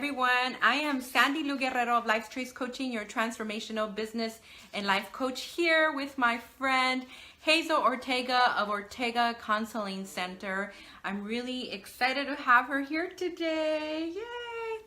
everyone. I am Sandylu of Life Choice Coaching, your transformational business and life coach, here with my friend Hazel Ortega of Ortega Counseling Center. I'm really excited to have her here today. Yay!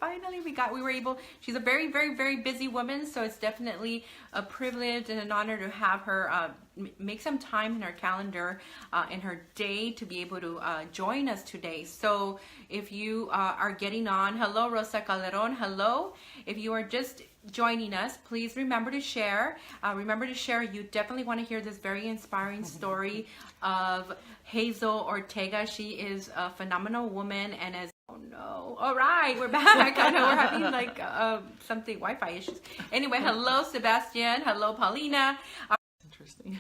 Finally, we were able. She's a very, very, very busy woman, so it's definitely a privilege and an honor to have her make some time in her calendar, in her day, to be able to join us today. So if you are getting on, hello, Rosa Calderon, hello. If you are just joining us, please remember to share. You definitely want to hear this very inspiring story of Hazel Ortega. She is a phenomenal woman, and as oh no! All right, we're back. I know we're having like something Wi-Fi issues. Anyway, hello Sebastian. Hello Paulina. Interesting.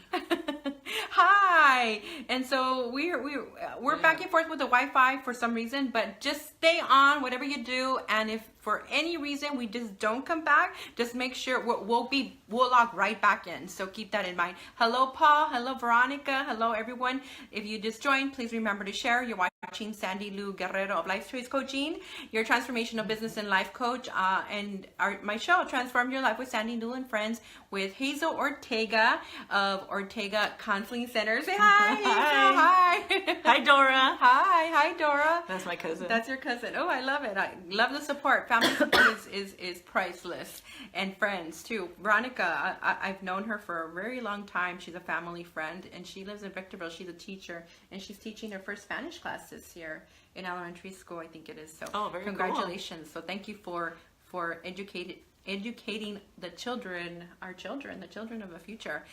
Hi. And so we're back and forth with the Wi-Fi for some reason, but just stay on whatever you do. And if for any reason we just don't come back, just make sure we'll log right back in. So keep that in mind. Hello Paul. Hello Veronica. Hello everyone. If you just joined, please remember to share. You're watching Sandylu Guerrero of Life Choice Coaching, your transformational business and life coach, and my show, Transform Your Life with Sandylu Friends, with Hazel Ortega of Ortega Counseling Center. Say hi. Hi. Hi. Hi, Dora. Hi, Dora. That's my cousin. That's your cousin. Oh, I love it. I love the support. Family support is priceless, and friends too. Veronica, I've known her for a very long time. She's a family friend, and she lives in Victorville. She's a teacher, and she's teaching her first Spanish class this year in elementary school, I think it is. So very congratulations. cool. So thank you for educating the children, the children of the future.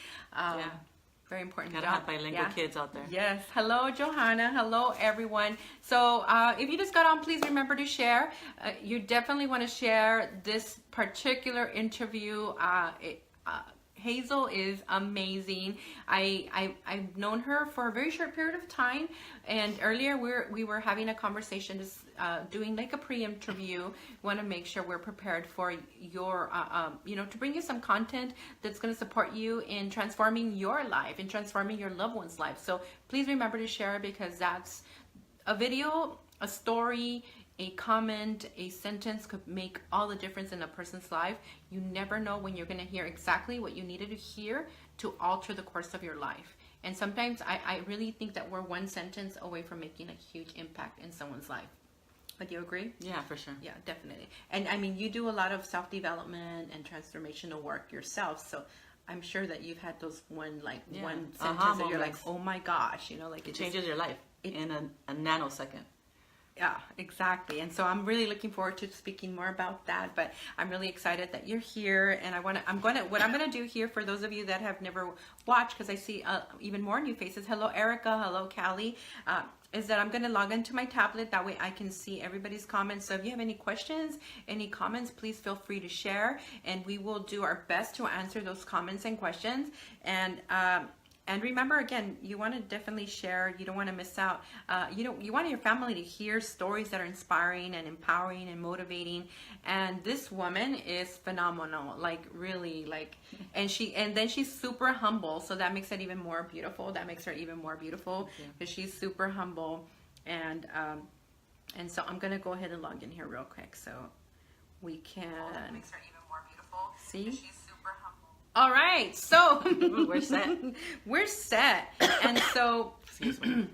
Very important Gotta job. have bilingual kids out there. Yes. Hello, Johanna. Hello, everyone. So if you just got on, please remember to share. You definitely want to share this particular interview. Hazel is amazing. I've known her for a very short period of time, and earlier we were having a conversation, just doing like a pre-interview. Want to make sure we're prepared for your to bring you some content that's going to support you in transforming your life and transforming your loved one's life. So please remember to share, because that's a video, a story, a comment, a sentence could make all the difference in a person's life. You never know when you're going to hear exactly what you needed to hear to alter the course of your life. And sometimes I really think that we're one sentence away from making a huge impact in someone's life. But do you agree? Yeah, for sure. Yeah, definitely. And I mean, you do a lot of self-development and transformational work yourself. So I'm sure that you've had those one sentence that you're like, oh my gosh, like it changes your life in a nanosecond. Yeah, exactly. And so I'm really looking forward to speaking more about that, but I'm really excited that you're here. And what I'm going to do here, for those of you that have never watched, because I see even more new faces. Hello, Erica. Hello, Callie. Is that I'm going to log into my tablet. That way I can see everybody's comments. So if you have any questions, any comments, please feel free to share, and we will do our best to answer those comments and questions. And remember, again, you want to definitely share. You don't want to miss out. You want your family to hear stories that are inspiring and empowering and motivating. And this woman is phenomenal, really, and then she's super humble. So that makes it even more beautiful. That makes her even more beautiful, because she's super humble. And so I'm going to go ahead and log in here real quick so we can. That makes her even more beautiful. See? She's super humble. All right, so we're set. We're set. And so, excuse me.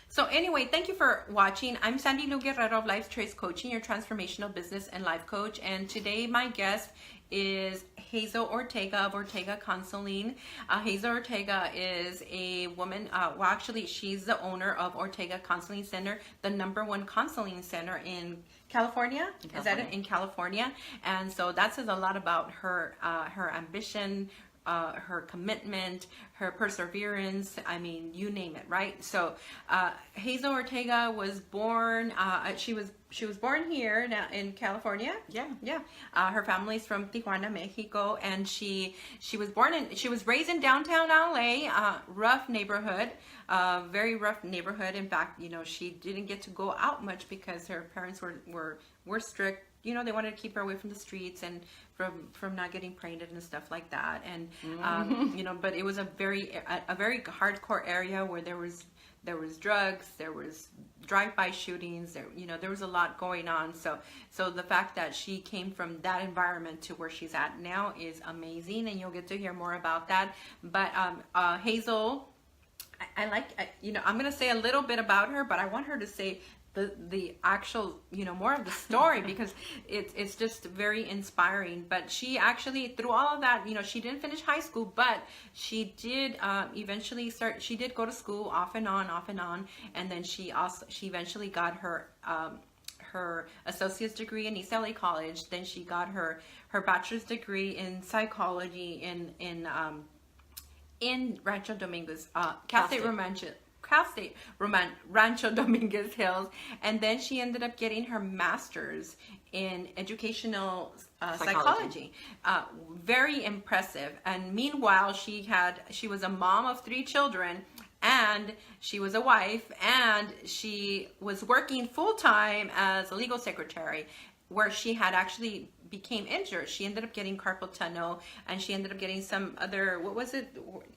So anyway, thank you for watching. I'm Sandylu Guerrero of Life Choice Coaching, your transformational business and life coach. And today my guest is Hazel Ortega of Ortega Counseling. Hazel Ortega is a woman, actually she's the owner of Ortega Counseling Center, the #1 counseling center in California. Is that it? In California? And so that says a lot about her ambition, her commitment, her perseverance. I mean, you name it, right? So Hazel Ortega was born. She was born here now in California. Yeah. Her family's from Tijuana, Mexico, and she was raised in downtown LA, rough neighborhood, very rough neighborhood. In fact, she didn't get to go out much because her parents were strict. They wanted to keep her away from the streets and from not getting pregnant and stuff like that. And but it was a very hardcore area where there was there was drugs, there was drive-by shootings, there was a lot going on. So the fact that she came from that environment to where she's at now is amazing, and you'll get to hear more about that. But Hazel, I'm going to say a little bit about her, but I want her to say the actual, more of the story, because it's just very inspiring. But she actually, through all of that, she didn't finish high school, but she did eventually she did go to school off and on, and then she eventually got her associate's degree in East LA College. Then she got her bachelor's degree in psychology in Rancho Dominguez, Cal State Rancho Dominguez Hills, and then she ended up getting her master's in educational psychology. Very impressive. And meanwhile, she was a mom of 3 children, and she was a wife, and she was working full-time as a legal secretary, where she had actually became injured. She ended up getting carpal tunnel, and she ended up getting some other, what was it?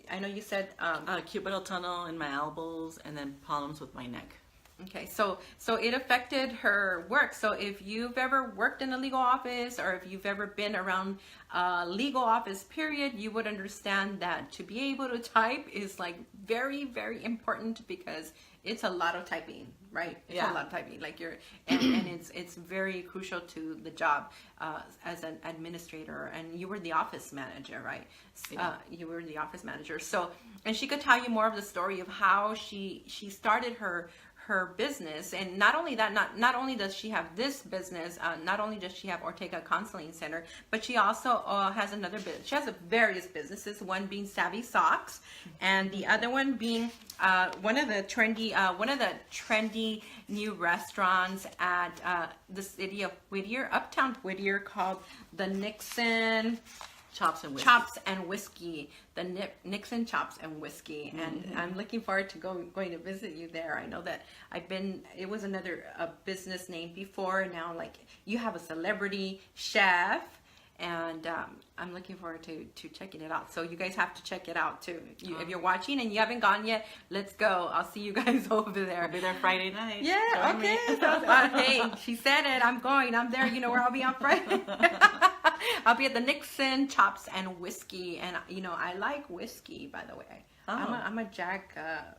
I know you said cubital tunnel in my elbows, and then problems with my neck. Okay, so it affected her work. So if you've ever worked in a legal office, or if you've ever been around a legal office period, you would understand that to be able to type is like very, very important, because it's a lot of typing, right? It's a lot of typing. Like and it's very crucial to the job as an administrator. And you were the office manager, right? You were the office manager. So, and she could tell you more of the story of how she started her business. And not only that, not only does she have this business, not only does she have Ortega Counseling Center, but she also has another business. She has various businesses, one being Savvy Socks, and the other one being one of the trendy new restaurants at the city of Whittier, uptown Whittier, called the Nixon Chops and Whiskey. The Nixon Chops and Whiskey. And I'm looking forward to going to visit you there. I know that it was a business name before, and now like you have a celebrity chef, and I'm looking forward to checking it out. So you guys have to check it out too. If you're watching and you haven't gone yet, let's go. I'll see you guys over there. I'll be there Friday night. Yeah, okay. Hey, she said it. I'm going. I'm there. You know where I'll be on Friday. I'll be at the Nixon Chops and Whiskey, and I like whiskey, by the way. I'm a Jack.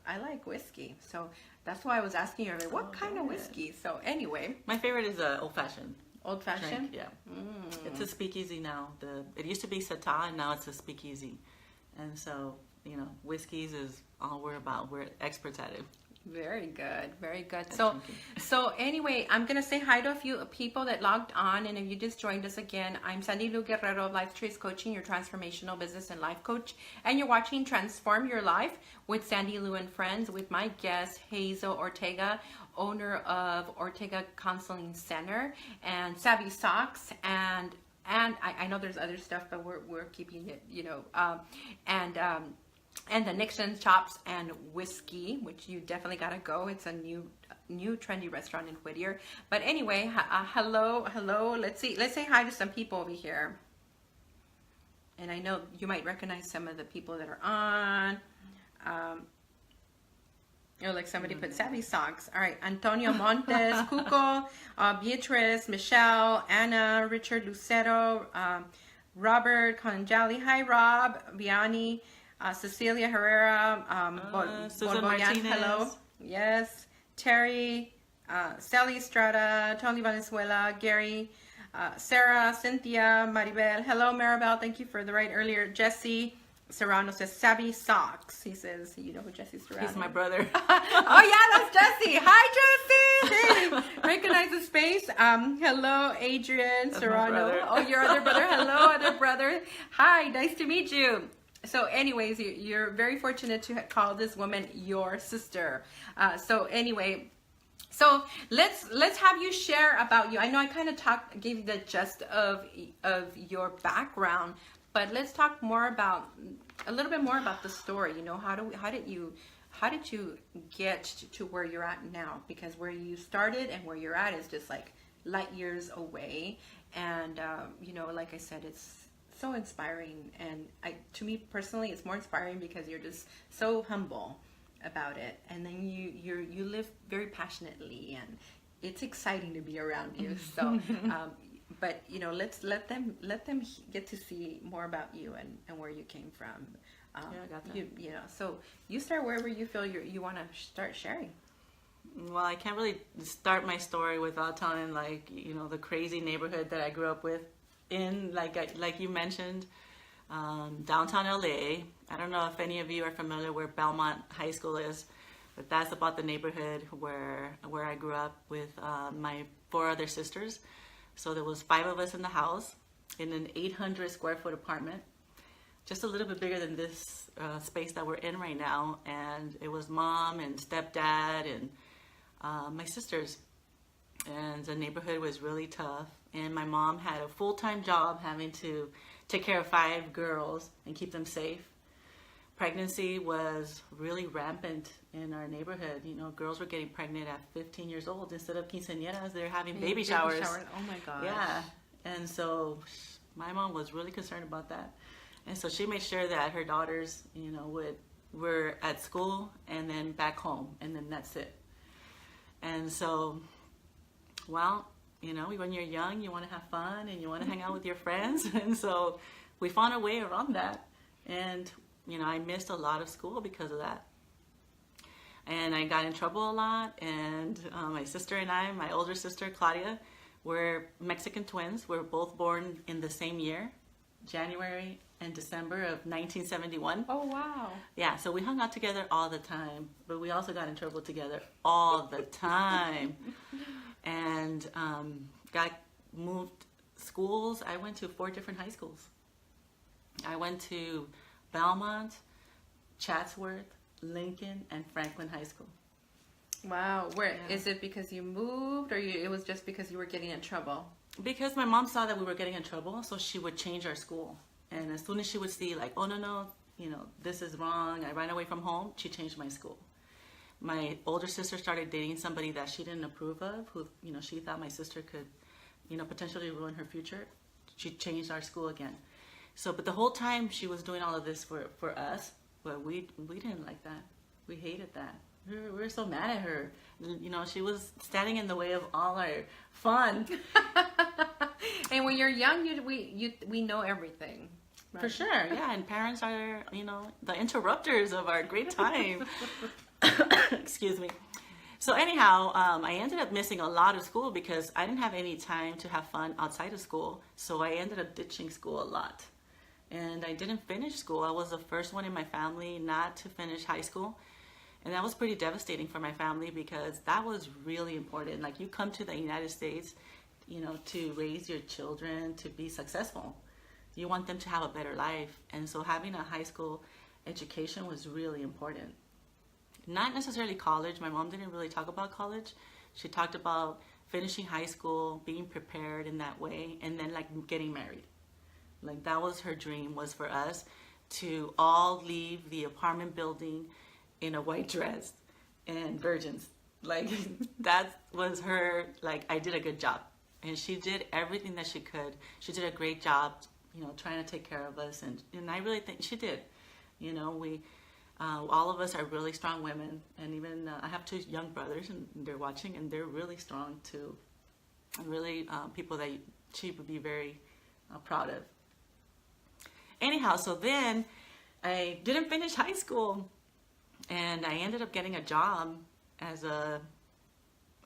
I like whiskey, so that's why I was asking you earlier, what kind of whiskey? So anyway, my favorite is old fashioned. Old fashioned? Yeah. It's a speakeasy now. It used to be Sata, and now it's a speakeasy. And so, whiskeys is all we're about. We're experts at it. Very good, very good. So anyway, I'm gonna say hi to a few people that logged on, and if you just joined us again, I'm Sandylu Guerrero of Life Choice Coaching, your transformational business and life coach, and you're watching Transform Your Life with Sandylu and Friends, with my guest Hazel Ortega, owner of Ortega Counseling Center and Savvy Socks, and I know there's other stuff, but we're keeping it, and the Nixon Chops and Whiskey, which you definitely gotta go. It's a new trendy restaurant in Whittier. But anyway, hello. Let's say hi to some people over here. And I know you might recognize some of the people that are on. Like somebody put Savvy Socks. All right, Antonio Montes, Cuco, Beatrice, Michelle, Anna, Richard Lucero, Robert Conjali. Hi, Rob, Vianney. Cecilia Herrera, Susan Borboyan, Martinez. hello. Yes. Terry, Sally Estrada, Tony Valenzuela, Gary, Sarah, Cynthia, Maribel. Hello, Maribel. Thank you for the right earlier. Jesse Serrano says Savvy Socks. He says, you know who Jesse Serrano is? He's my brother. Oh, yeah, that's Jesse. Hi, Jesse. Hey, recognize the space. Hello, Adrian Serrano. Oh, your other brother. Hello, other brother. Hi, nice to meet you. So anyways, you're very fortunate to call this woman your sister. So anyway, so let's have you share about you. I know I kind of gave you the gist of your background, but let's talk a little bit more about the story. How did you get to where you're at now? Because where you started and where you're at is just like light years away. And like I said, it's so inspiring, and to me personally, it's more inspiring because you're just so humble, about it, and then you live very passionately, and it's exciting to be around you. So, but you know, let them get to see more about you and where you came from. Yeah, I got that. You know, so you start wherever you feel you want to start sharing. Well, I can't really start my story without telling, like, you know, the crazy neighborhood that I grew up with in, like you mentioned, downtown LA. I don't know if any of you are familiar where Belmont High School is, but that's about the neighborhood where I grew up with my 4 other sisters. So there was 5 of us in the house in an 800 square foot apartment, just a little bit bigger than this space that we're in right now. And it was mom and stepdad and my sisters. And the neighborhood was really tough. And my mom had a full-time job having to take care of 5 girls and keep them safe. Pregnancy was really rampant in our neighborhood. You know, girls were getting pregnant at 15 years old. Instead of quinceañeras, they're having baby showers. Oh my gosh. Yeah. And so my mom was really concerned about that. And so she made sure that her daughters, you know, were at school and then back home, and then that's it. And so, well, you know, when you're young, you want to have fun and you want to hang out with your friends. And so we found a way around that. And, you know, I missed a lot of school because of that. And I got in trouble a lot. And my sister and I, my older sister, Claudia, we're Mexican twins. We're both born in the same year, January and December of 1971. Oh, wow. Yeah, so we hung out together all the time, but we also got in trouble together all the time. And got moved schools. I went to 4 different high schools. I went to Belmont, Chatsworth, Lincoln, and Franklin High School. Wow. Where Yeah. is it because you moved, or it was just because you were getting in trouble? Because my mom saw that we were getting in trouble, so she would change our school. And as soon as she would see, like, oh, no, you know, this is wrong, I ran away from home, she changed my school. My older sister started dating somebody that she didn't approve of, who, you know, she thought my sister could, you know, potentially ruin her future. She changed our school again. So, but the whole time she was doing all of this for us, but we didn't like that. We hated that. We were so mad at her. You know, she was standing in the way of all our fun. And when you're young, we know everything. Right? For sure, yeah. And parents are, you know, the interrupters of our great time. Excuse me. So anyhow, I ended up missing a lot of school because I didn't have any time to have fun outside of school. So I ended up ditching school a lot. And I didn't finish school. I was the first one in my family not to finish high school. And that was pretty devastating for my family because that was really important. Like, you come to the United States, you know, to raise your children, to be successful. You want them to have a better life. And so having a high school education was really important. Not necessarily college. My mom didn't really talk about college. She talked about finishing high school, being prepared in that way, and then, like, getting married. Like, that was her dream, was for us to all leave the apartment building in a white dress and virgins. Like, that was her, like, I did a good job. And she did everything that she could. She did a great job, you know, trying to take care of us. And I really think she did. You know, we, all of us are really strong women. And even, I have 2 young brothers, and they're watching, and they're really strong too. Really people that she would be very proud of. Anyhow, so then I didn't finish high school. And I ended up getting a job as a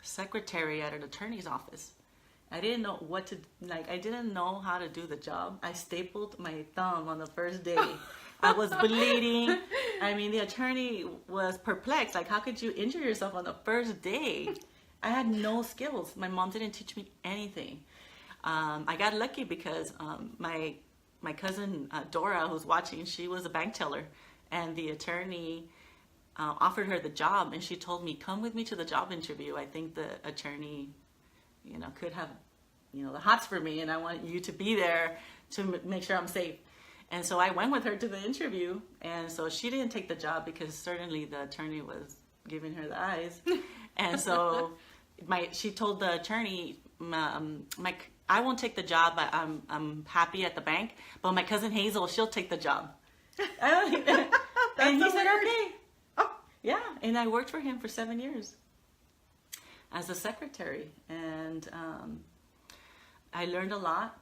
secretary at an attorney's office. I didn't know what to, like, I didn't know how to do the job. I stapled my thumb on the first day. I was bleeding. I mean, the attorney was perplexed. Like, how could you injure yourself on the first day? I had no skills. My mom didn't teach me anything. I got lucky because my cousin Dora, who's watching, she was a bank teller. And the attorney offered her the job, and she told me, come with me to the job interview. I think the attorney, you know, could have, you know, the hots for me, and I want you to be there to make sure I'm safe. And so I went with her to the interview, and so she didn't take the job because certainly the attorney was giving her the eyes. And so she told the attorney, I won't take the job, but I'm happy at the bank, but my cousin Hazel, she'll take the job. And he said, okay. Yeah, and I worked for him for 7 years as a secretary, and I learned a lot,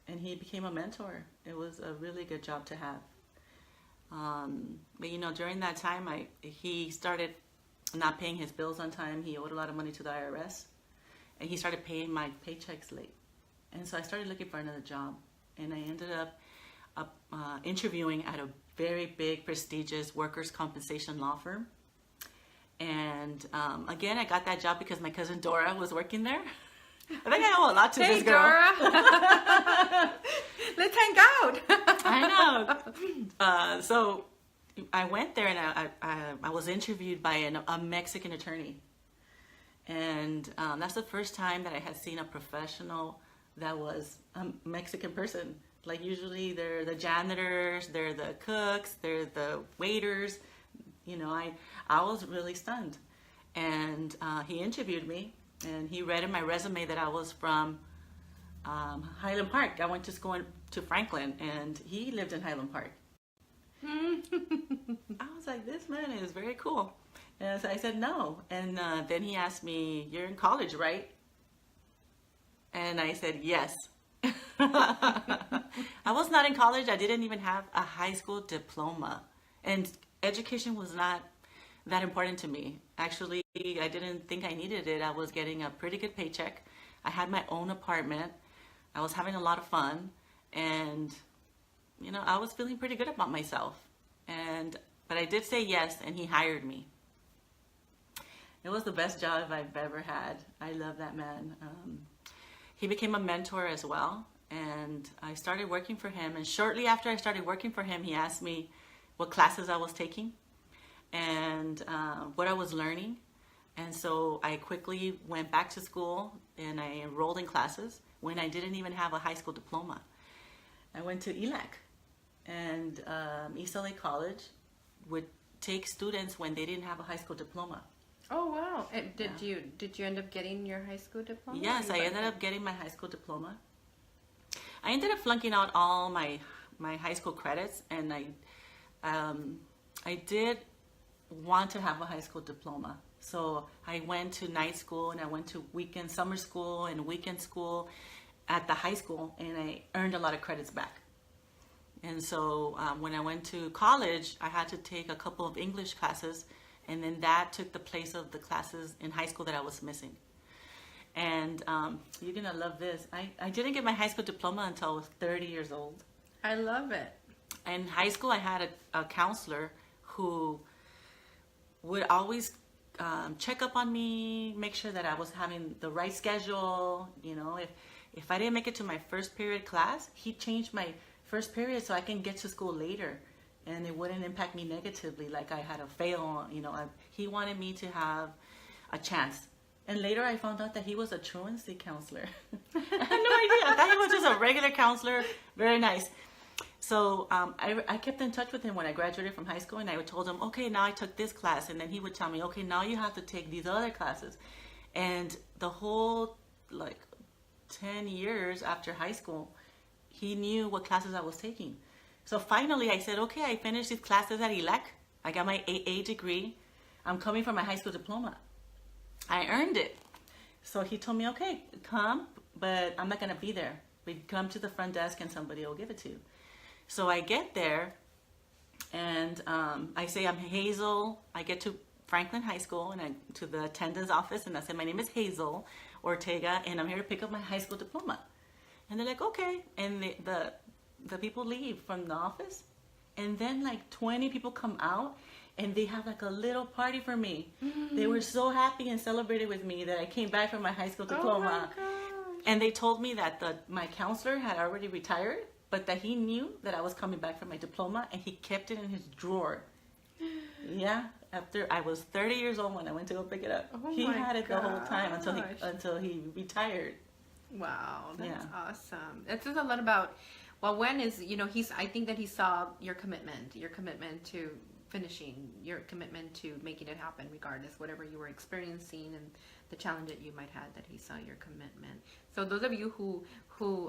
and he became a mentor. It was a really good job to have. But you know, during that time, he started not paying his bills on time. He owed a lot of money to the IRS, and he started paying my paychecks late. And so I started looking for another job, and I ended up interviewing at a very big, prestigious workers' compensation law firm. And again, I got that job because my cousin Dora was working there. I think I owe a lot to this girl. Dora. Let's hang out. I know. So I went there, and I was interviewed by a Mexican attorney. And that's the first time that I had seen a professional that was a Mexican person. Like usually they're the janitors, they're the cooks, they're the waiters. You know, I was really stunned. And he interviewed me, and he read in my resume that I was from Highland Park. I went to school to Franklin, and he lived in Highland Park. I was like, this man is very cool. And so I said no. And then he asked me, you're in college, right? And I said, yes. I was not in college. I didn't even have a high school diploma. And education was not that important to me. Actually, I didn't think I needed it. I was getting a pretty good paycheck. I had my own apartment. I was having a lot of fun. And, you know, I was feeling pretty good about myself. But I did say yes, and he hired me. It was the best job I've ever had. I love that man. He became a mentor as well, and I started working for him. And shortly after I started working for him, he asked me what classes I was taking and what I was learning. And so I quickly went back to school, and I enrolled in classes when I didn't even have a high school diploma. I went to ELAC, and East LA College would take students when they didn't have a high school diploma. Oh wow! And did you end up getting your high school diploma? Yes, I ended up getting my high school diploma. I ended up flunking out all my high school credits, and I did want to have a high school diploma. So I went to night school, and I went to summer school and weekend school at the high school, and I earned a lot of credits back. And so when I went to college, I had to take a couple of English classes, and then that took the place of the classes in high school that I was missing. And you're gonna love this. I didn't get my high school diploma until I was 30 years old. I love it. In high school, I had a counselor who would always check up on me, make sure that I was having the right schedule. You know, if I didn't make it to my first period class, he changed my first period so I can get to school later, and it wouldn't impact me negatively like I had a fail. You know, he wanted me to have a chance. And later I found out that he was a truancy counselor. I had no idea. I thought he was just a regular counselor. Very nice. So I kept in touch with him when I graduated from high school, and I told him, okay, now I took this class. And then he would tell me, okay, now you have to take these other classes. And the whole, 10 years after high school, he knew what classes I was taking. So finally I said, okay, I finished these classes at ELAC. I got my AA degree. I'm coming for my high school diploma. I earned it. So he told me, okay, come, but I'm not going to be there. We come to the front desk and somebody will give it to you. So I get there, and I say, I'm Hazel. I get to Franklin High School, and I to the attendance office, and I said, my name is Hazel Ortega, and I'm here to pick up my high school diploma. And they're like, okay. And the people leave from the office, and then 20 people come out, and they have a little party for me. Mm-hmm. They were so happy and celebrated with me that I came back from my high school diploma. Oh my gosh. And they told me that my counselor had already retired, but that he knew that I was coming back for my diploma, and he kept it in his drawer. Yeah, after I was 30 years old when I went to go pick it up. Oh he had it the whole time gosh. until he retired. Wow, that's awesome. That says a lot about, well, I think that he saw your commitment to finishing, your commitment to making it happen regardless, whatever you were experiencing and the challenge that you might have, that he saw your commitment. So those of you who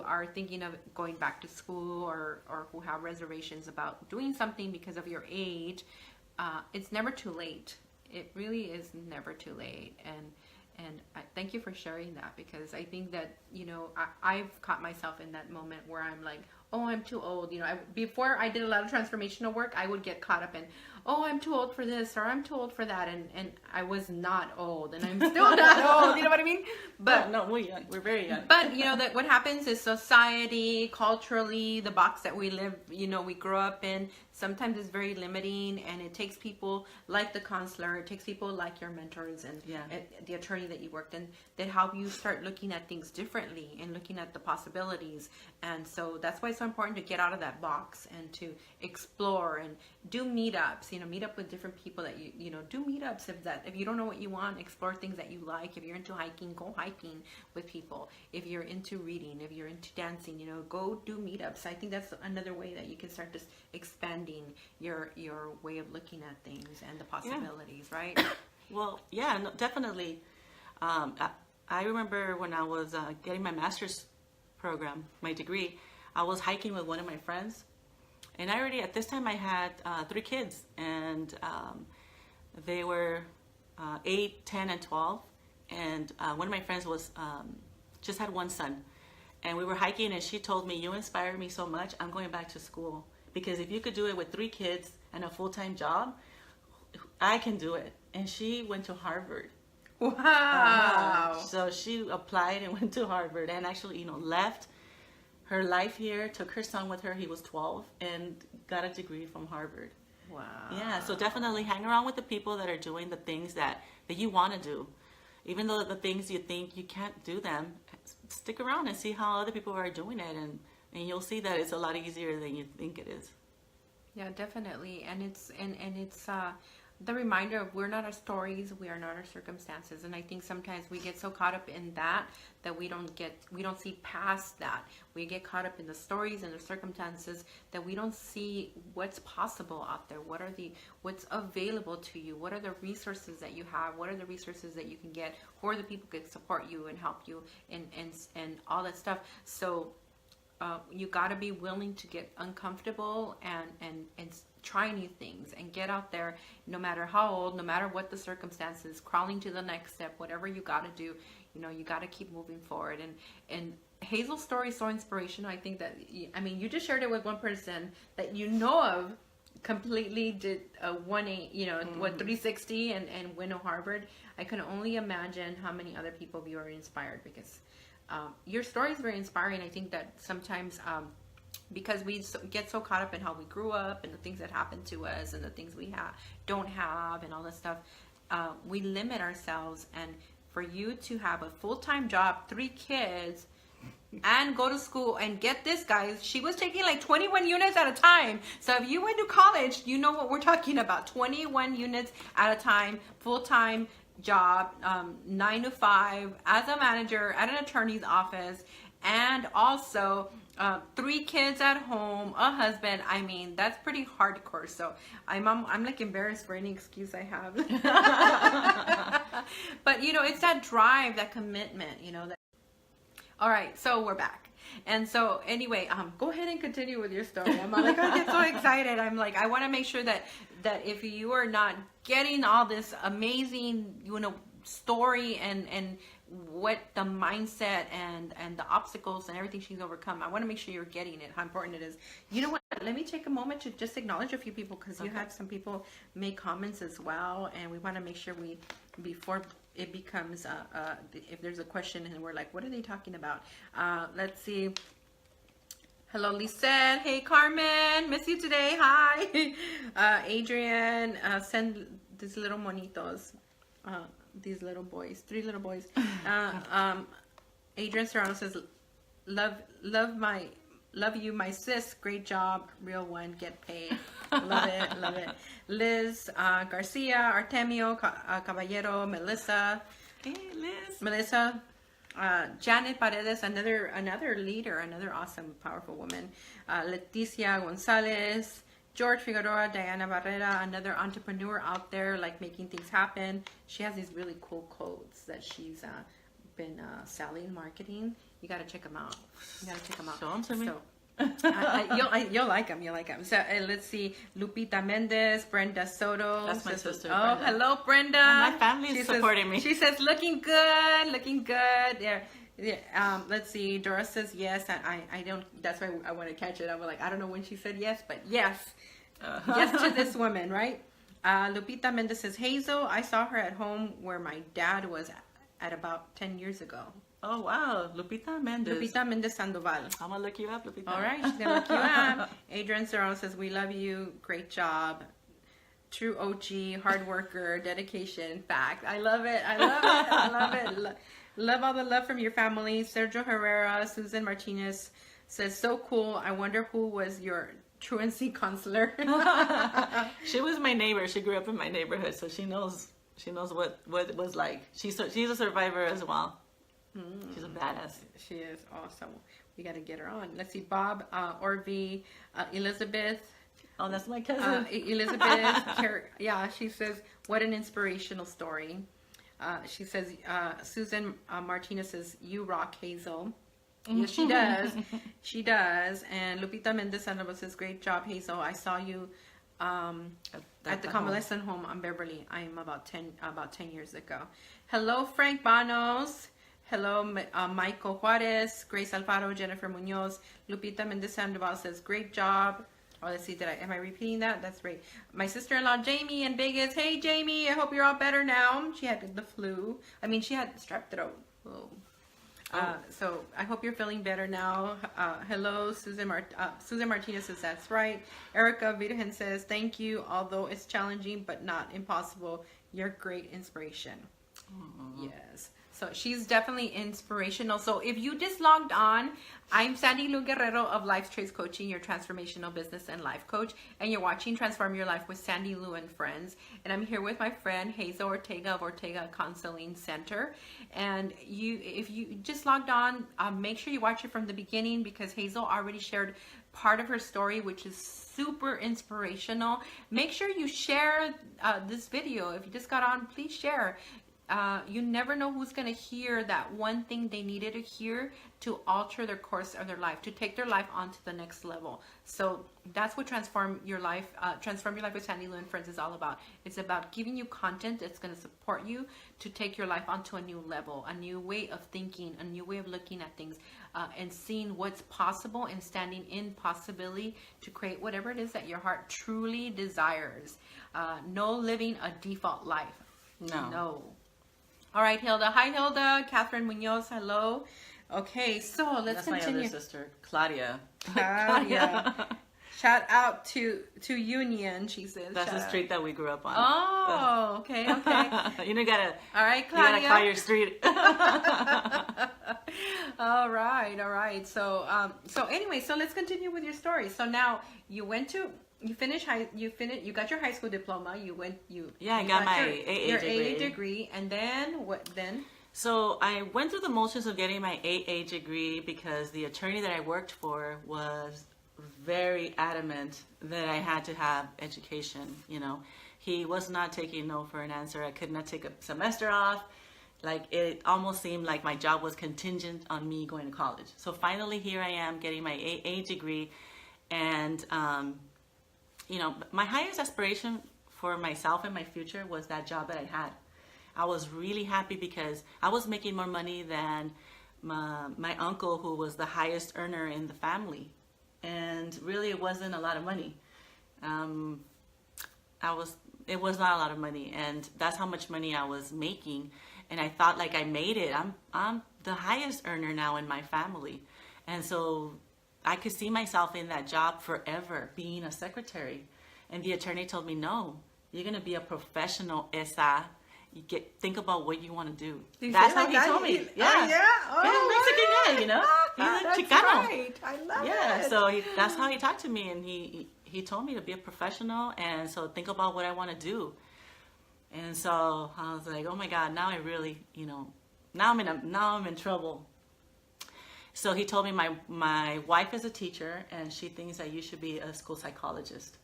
are thinking of going back to school or who have reservations about doing something because of your age, it's never too late. it really is never too late. And I thank you for sharing that, because I think that, you know, I've caught myself in that moment where I'm like, oh, I'm too old. You know, before I did a lot of transformational work, I would get caught up in, oh, I'm too old for this, or I'm too old for that. And I was not old, and I'm still not old. You know what I mean? But no, we're young. We're very young. But, you know, that what happens is society, culturally, the box that we live, you know, we grow up in, sometimes is very limiting, and it takes people like the counselor, it takes people like your mentors and the attorney that you worked in, that help you start looking at things differently and looking at the possibilities. And so that's why it's so important to get out of that box and to explore and do meetups, you know, meet up with different people that you know, do meetups. If you don't know what you want, explore things that you like. If you're into hiking, go hiking with people. If you're into reading, if you're into dancing, you know, go do meetups. I think that's another way that you can start just expanding your way of looking at things and the possibilities, right? Well, yeah, no, definitely. I remember when I was getting my master's program, my degree, I was hiking with one of my friends, and I already, at this time, I had 3 kids, and they were 8, 10, and 12, and one of my friends was just had 1 son, and we were hiking, and she told me, you inspire me so much, I'm going back to school, because if you could do it with 3 kids and a full-time job, I can do it. And she went to Harvard. Wow. So she applied and went to Harvard, and actually, you know, left her life here, took her son with her, he was 12, and got a degree from Harvard. Wow. Yeah, so definitely hang around with the people that are doing the things that you want to do. Even though the things you think you can't do them, stick around and see how other people are doing it, and you'll see that it's a lot easier than you think it is. Yeah, definitely. And it's the reminder of, we're not our stories, we are not our circumstances. And I think sometimes we get so caught up in that we don't see past that. We get caught up in the stories and the circumstances that we don't see what's possible out there. What's available to you? What are the resources that you have? What are the resources that you can get? Who are the people who can support you and help you and all that stuff? So you got to be willing to get uncomfortable and try new things and get out there, no matter how old, no matter what the circumstances, crawling to the next step, whatever you got to do, you know, you got to keep moving forward. And Hazel's story is so inspirational. I think that, I mean, you just shared it with one person that you know of, completely did a 180, you know, 360 and went to Harvard. I can only imagine how many other people you are inspired, because your story is very inspiring. I think that sometimes because we get so caught up in how we grew up and the things that happened to us and the things we don't have and all this stuff, we limit ourselves. And for you to have a full-time job, 3 kids, and go to school, and get this, guys, she was taking like 21 units at a time. So if you went to college, you know what we're talking about. 21 units at a time, full-time job, 9 to 5 as a manager at an attorney's office, and also 3 kids at home, a husband. I mean, that's pretty hardcore. So I'm like embarrassed for any excuse I have. But you know, it's that drive, that commitment, you know. All right, so we're back. And so anyway, go ahead and continue with your story. I'm like, I get so excited. I'm like, I want to make sure that if you are not getting all this amazing, you know, story and what the mindset and the obstacles and everything she's overcome, I want to make sure you're getting it, how important it is. You know what? Let me take a moment to just acknowledge a few people, because you had some people make comments as well, and we want to make sure before it becomes if there's a question and we're like, what are they talking about? Let's see. Hello, Lisette. Hey, Carmen. Miss you today. Hi. Adrian, send these little monitos. These little boys, 3 little boys. Adrian Serrano says, love you, my sis. Great job. Real one. Get paid. Love it. Love it. Liz Garcia, Artemio Caballero, Melissa. Hey, Liz. Melissa. Janet Paredes, another leader, another awesome, powerful woman. Leticia Gonzalez. George Figueroa, Diana Barrera, another entrepreneur out there, like making things happen. She has these really cool codes that she's been selling, marketing. You got to check them out. Show them to me. You'll like them. You'll like them. So let's see. Lupita Mendez, Brenda Soto. That's my sister. Oh, Brenda. hello, Brenda. My family is supporting me. She says, looking good, looking good. Yeah. Let's see. Dora says yes. I don't. That's why I want to catch it. I'm like, I don't know when she said yes, but yes, yes to this woman, right? Lupita Mendez says, Hazel, I saw her at home where my dad was at about 10 years ago. Oh, wow. Lupita Mendez. Lupita Mendez Sandoval. I'm going to look you up, Lupita. All right, she's going to look you up. Adrian Serrano says, we love you. Great job. True OG, hard worker, dedication, fact. I love it. I love it. I love it. Love all the love from your family. Sergio Herrera, Susan Martinez says, so cool. I wonder who was your truancy counselor. She was my neighbor. She grew up in my neighborhood, so she knows what it was like. She's a survivor as well. She's a badass. She is awesome. We got to get her on. Let's see, Bob, Orvie, Elizabeth. Oh, that's my cousin. Elizabeth. Yeah, she says, what an inspirational story. She says, Susan Martinez says, you rock, Hazel. Yes, she does. She does. And Lupita Mendez Sandoval says, great job, Hazel. I saw you at the convalescent home on Beverly. I am about 10 years ago. Hello, Frank Banos. Hello, Michael Juarez, Grace Alfaro, Jennifer Munoz. Lupita Mendez Sandoval says, great job. Oh, let's see, am I repeating that? That's great. My sister-in-law, Jamie, in Vegas. Hey, Jamie, I hope you're all better now. She had the flu. She had strep throat. So I hope you're feeling better now. Hello, Susan Martinez says, that's right. Erica Virgen says, thank you. Although it's challenging, but not impossible. You're great inspiration. Yes. So she's definitely inspirational. So if you just logged on, I'm Sandylu Guerrero of Life Trace Coaching, your transformational business and life coach. And you're watching Transform Your Life with Sandylu and Friends. And I'm here with my friend Hazel Ortega of Ortega Counseling Center. And if you just logged on, make sure you watch it from the beginning, because Hazel already shared part of her story, which is super inspirational. Make sure you share this video. If you just got on, please share. You never know who's going to hear that one thing they needed to hear to alter their course of their life, to take their life onto the next level. So that's what Transform Your Life with Sandylu and Friends is all about. It's about giving you content that's going to support you to take your life onto a new level, a new way of thinking, a new way of looking at things, and seeing what's possible and standing in possibility to create whatever it is that your heart truly desires. No living a default life. No. All right, Hilda. Hi, Hilda. Catherine Munoz. Hello. Okay, so let's continue. That's my other sister, Claudia. Claudia. Shout out to Union, she says. That's the street that we grew up on. Oh, okay. You gotta. All right, Claudia. You gotta call your street. All right. So anyway, so let's continue with your story. So now you got your high school diploma. I got my AA degree. And then what then? So I went through the motions of getting my AA degree because the attorney that I worked for was very adamant that I had to have education. He was not taking no for an answer. I could not take a semester off. Like, it almost seemed like my job was contingent on me going to college. So finally here I am getting my AA degree. And my highest aspiration for myself and my future was that job that I had. I was really happy because I was making more money than my uncle, who was the highest earner in the family. And really, it wasn't a lot of money. It was not a lot of money, and that's how much money I was making. And I thought, like, I made it. I'm the highest earner now in my family. And so I could see myself in that job forever, being a secretary. And the attorney told me, no, you're going to be a professional esa. Think about what you want to do. That's how he told me. Yeah. He's a Mexican guy, He's a Chicano. Right. I love it. Yeah, so that's how he talked to me. And he told me to be a professional. And so think about what I want to do. And so I was like, oh my God, now I really, now I'm in trouble. So he told me my wife is a teacher and she thinks that you should be a school psychologist.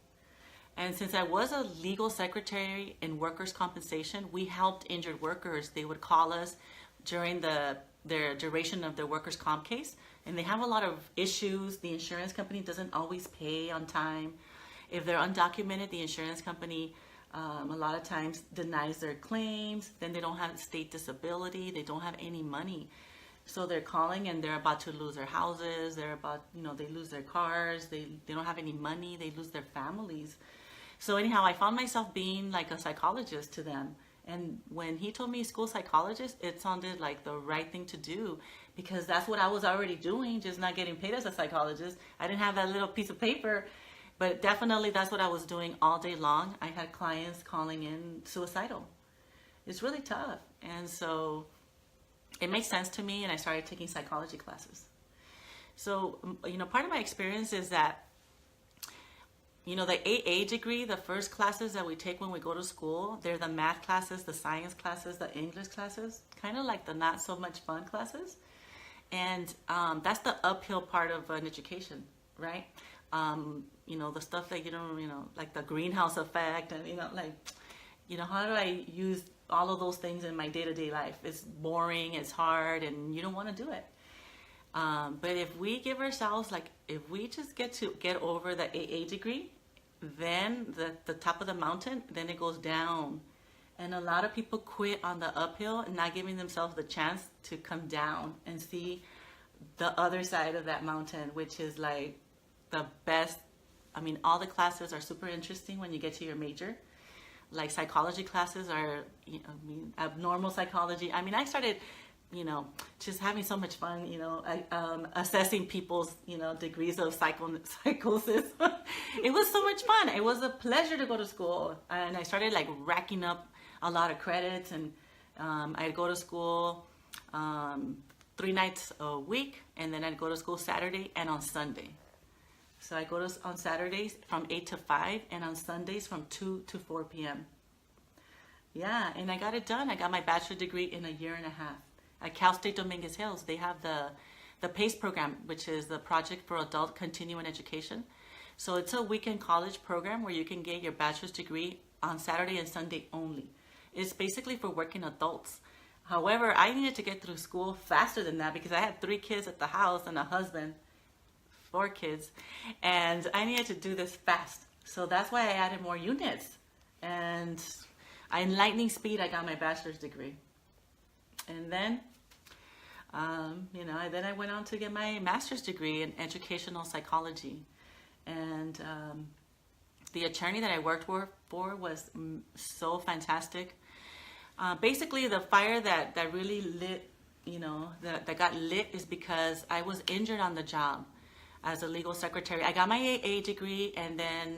And since I was a legal secretary in workers' compensation, we helped injured workers. They would call us during their duration of their workers' comp case and they have a lot of issues. The insurance company doesn't always pay on time. If they're undocumented, the insurance company a lot of times denies their claims. Then they don't have state disability. They don't have any money. So they're calling and they're about to lose their houses. They're about, they lose their cars. They don't have any money. They lose their families. So anyhow, I found myself being like a psychologist to them. And when he told me school psychologist, it sounded like the right thing to do, because that's what I was already doing, just not getting paid as a psychologist. I didn't have that little piece of paper, but definitely that's what I was doing all day long. I had clients calling in suicidal. It's really tough. And so it makes sense to me, and I started taking psychology classes. So, part of my experience is that, the AA degree, the first classes that we take when we go to school, they're the math classes, the science classes, the English classes, kind of like the not so much fun classes. And that's the uphill part of an education, right? The stuff that like the greenhouse effect, and how do I use all of those things in my day-to-day life? It's boring, it's hard, and you don't want to do it. But if we give ourselves, if we just get over the AA degree, then the top of the mountain, then it goes down. And a lot of people quit on the uphill and not giving themselves the chance to come down and see the other side of that mountain, which is like the best. All the classes are super interesting when you get to your major. Like psychology classes are, abnormal psychology. I started, just having so much fun, assessing people's, degrees of psychosis. It was so much fun. It was a pleasure to go to school. And I started racking up a lot of credits, and I'd go to school 3 nights a week, and then I'd go to school Saturday and on Sunday. So I go on Saturdays from 8 to 5, and on Sundays from 2 to 4 p.m. Yeah, and I got it done. I got my bachelor's degree in a year and a half. At Cal State Dominguez Hills, they have the PACE program, which is the Project for Adult Continuing Education. So it's a weekend college program where you can get your bachelor's degree on Saturday and Sunday only. It's basically for working adults. However, I needed to get through school faster than that because I had 3 kids at the house and a husband, 4 kids, and I needed to do this fast. So that's why I added more units. And in lightning speed, I got my bachelor's degree. And then, then I went on to get my master's degree in educational psychology. And the attorney that I worked for was so fantastic. Basically, the fire that really lit, that got lit is because I was injured on the job as a legal secretary. I got my AA degree, and then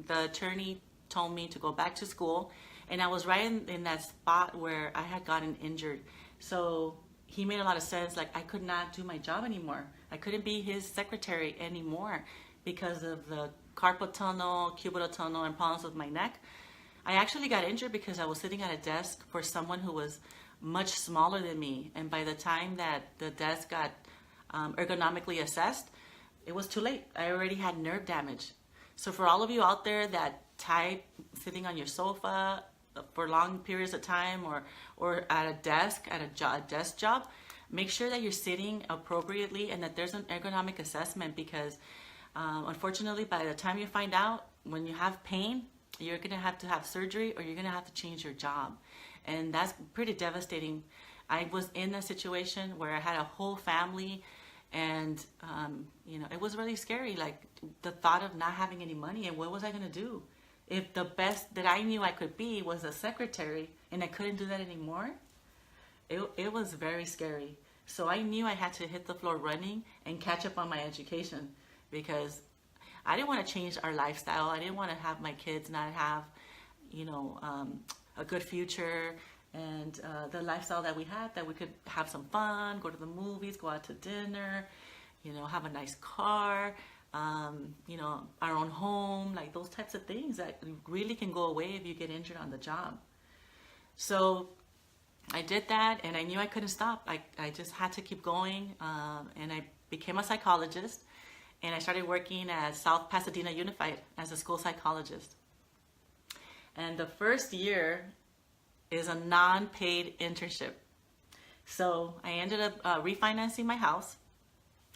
the attorney told me to go back to school. And I was right in that spot where I had gotten injured. So he made a lot of sense. I could not do my job anymore. I couldn't be his secretary anymore because of the carpal tunnel, cubital tunnel, and problems with my neck. I actually got injured because I was sitting at a desk for someone who was much smaller than me. And by the time that the desk got ergonomically assessed, it was too late. I already had nerve damage. So for all of you out there that type sitting on your sofa for long periods of time, or at a desk, at a desk job, make sure that you're sitting appropriately and that there's an ergonomic assessment, because unfortunately, by the time you find out, when you have pain, you're going to have surgery, or you're going to have to change your job. And that's pretty devastating. I was in a situation where I had a whole family, and it was really scary, the thought of not having any money, and what was I going to do? If the best that I knew I could be was a secretary and I couldn't do that anymore, it was very scary. So I knew I had to hit the floor running and catch up on my education, because I didn't want to change our lifestyle. I didn't want to have my kids not have, a good future, and the lifestyle that we had, that we could have some fun, go to the movies, go out to dinner, have a nice car, our own home, those types of things that really can go away if you get injured on the job. So I did that, and I knew I couldn't stop. I just had to keep going, and I became a psychologist, and I started working at South Pasadena Unified as a school psychologist. And the first year is a non-paid internship. So I ended up refinancing my house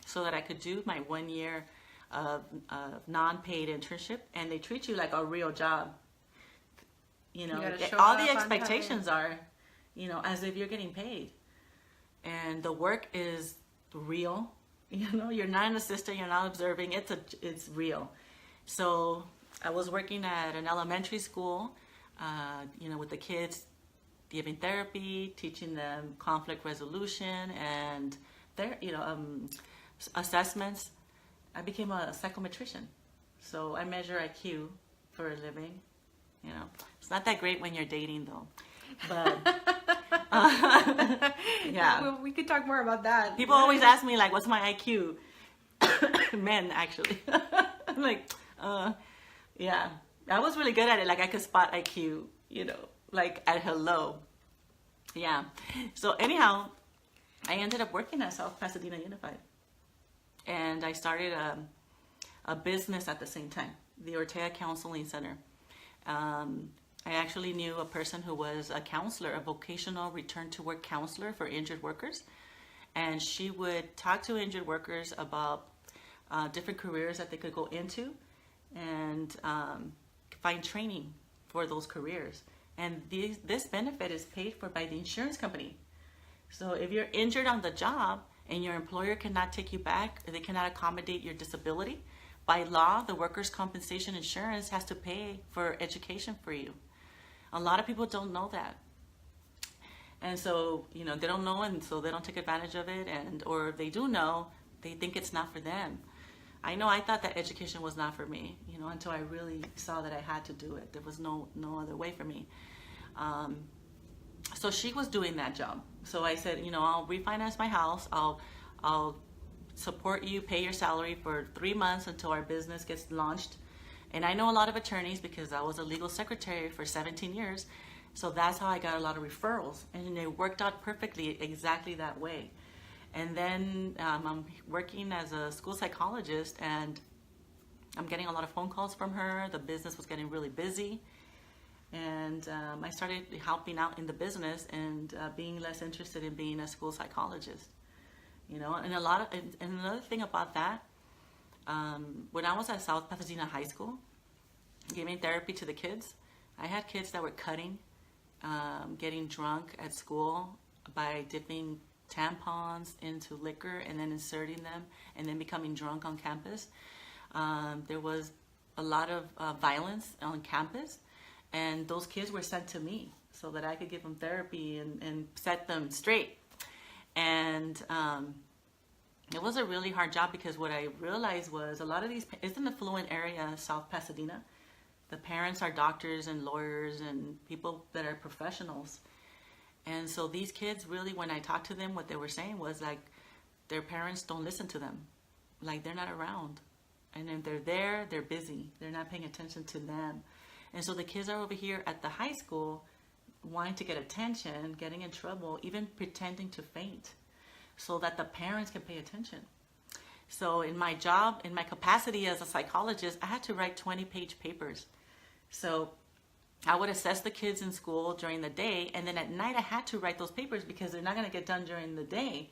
so that I could do my 1 year non-paid internship, and they treat you like a real job. You know, all the expectations are, you know, as if you're getting paid, and the work is real. You know, you're not an assistant, you're not observing. It's real. So I was working at an elementary school, you know, with the kids, giving therapy, teaching them conflict resolution, and their, you know, assessments. I became a psychometrician, so I measure IQ for a living. You know, it's not that great when you're dating, though. But yeah, well, we could talk more about that. People always ask me like, "What's my IQ?" Men, actually. I'm like, yeah, I was really good at it. Like, I could spot IQ, you know, like at hello. Yeah. So anyhow, I ended up working at South Pasadena Unified, and I started a business at the same time, the Ortega Counseling Center. I actually knew a person who was a counselor, a vocational return to work counselor for injured workers, and she would talk to injured workers about different careers that they could go into, and find training for those careers. And this benefit is paid for by the insurance company. So if you're injured on the job and your employer cannot take you back, or they cannot accommodate your disability, by law, the workers' compensation insurance has to pay for education for you. A lot of people don't know that. And so, you know, they don't know, and so they don't take advantage of it, or if they do know, they think it's not for them. I know I thought that education was not for me, you know, until I really saw that I had to do it. There was no other way for me. So she was doing that job. So I said, you know, I'll refinance my house. I'll support you, pay your salary for 3 months until our business gets launched. And I know a lot of attorneys because I was a legal secretary for 17 years. So that's how I got a lot of referrals. And it worked out perfectly exactly that way. And then I'm working as a school psychologist, and I'm getting a lot of phone calls from her. The business was getting really busy. And I started helping out in the business and being less interested in being a school psychologist. You know, and another thing about that, when I was at South Pasadena High School, giving therapy to the kids, I had kids that were cutting, getting drunk at school by dipping tampons into liquor and then inserting them and then becoming drunk on campus. There was a lot of violence on campus, and those kids were sent to me so that I could give them therapy and set them straight. And it was a really hard job because what I realized was a lot of these, it's an affluent area, South Pasadena. The parents are doctors and lawyers and people that are professionals. And so these kids really, when I talked to them, what they were saying was like, their parents don't listen to them. Like, they're not around. And if they're there, they're busy. They're not paying attention to them. And so the kids are over here at the high school wanting to get attention, getting in trouble, even pretending to faint so that the parents can pay attention. So in my job, in my capacity as a psychologist, I had to write 20-page papers. So I would assess the kids in school during the day, and then at night I had to write those papers because they're not going to get done during the day.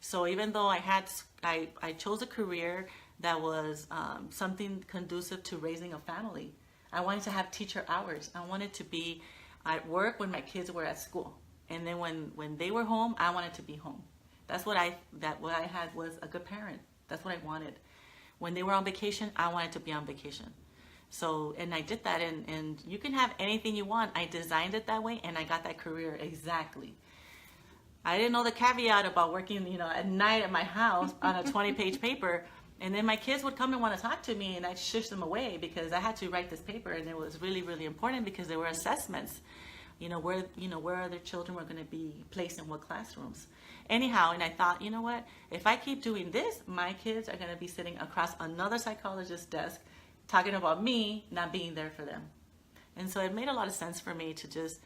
So even though I chose a career that was something conducive to raising a family, I wanted to have teacher hours. I wanted to be at work when my kids were at school, and then when they were home, I wanted to be home. That's what I had was a good parent. That's what I wanted. When they were on vacation, I wanted to be on vacation. So, and I did that, and you can have anything you want. I designed it that way, and I got that career exactly. I didn't know the caveat about working, you know, at night at my house on a 20-page paper, and then my kids would come and want to talk to me, and I'd shush them away because I had to write this paper, and it was really, really important because there were assessments, where other children were going to be placed in what classrooms. Anyhow, and I thought, you know what? If I keep doing this, my kids are going to be sitting across another psychologist's desk talking about me not being there for them. And so it made a lot of sense for me to just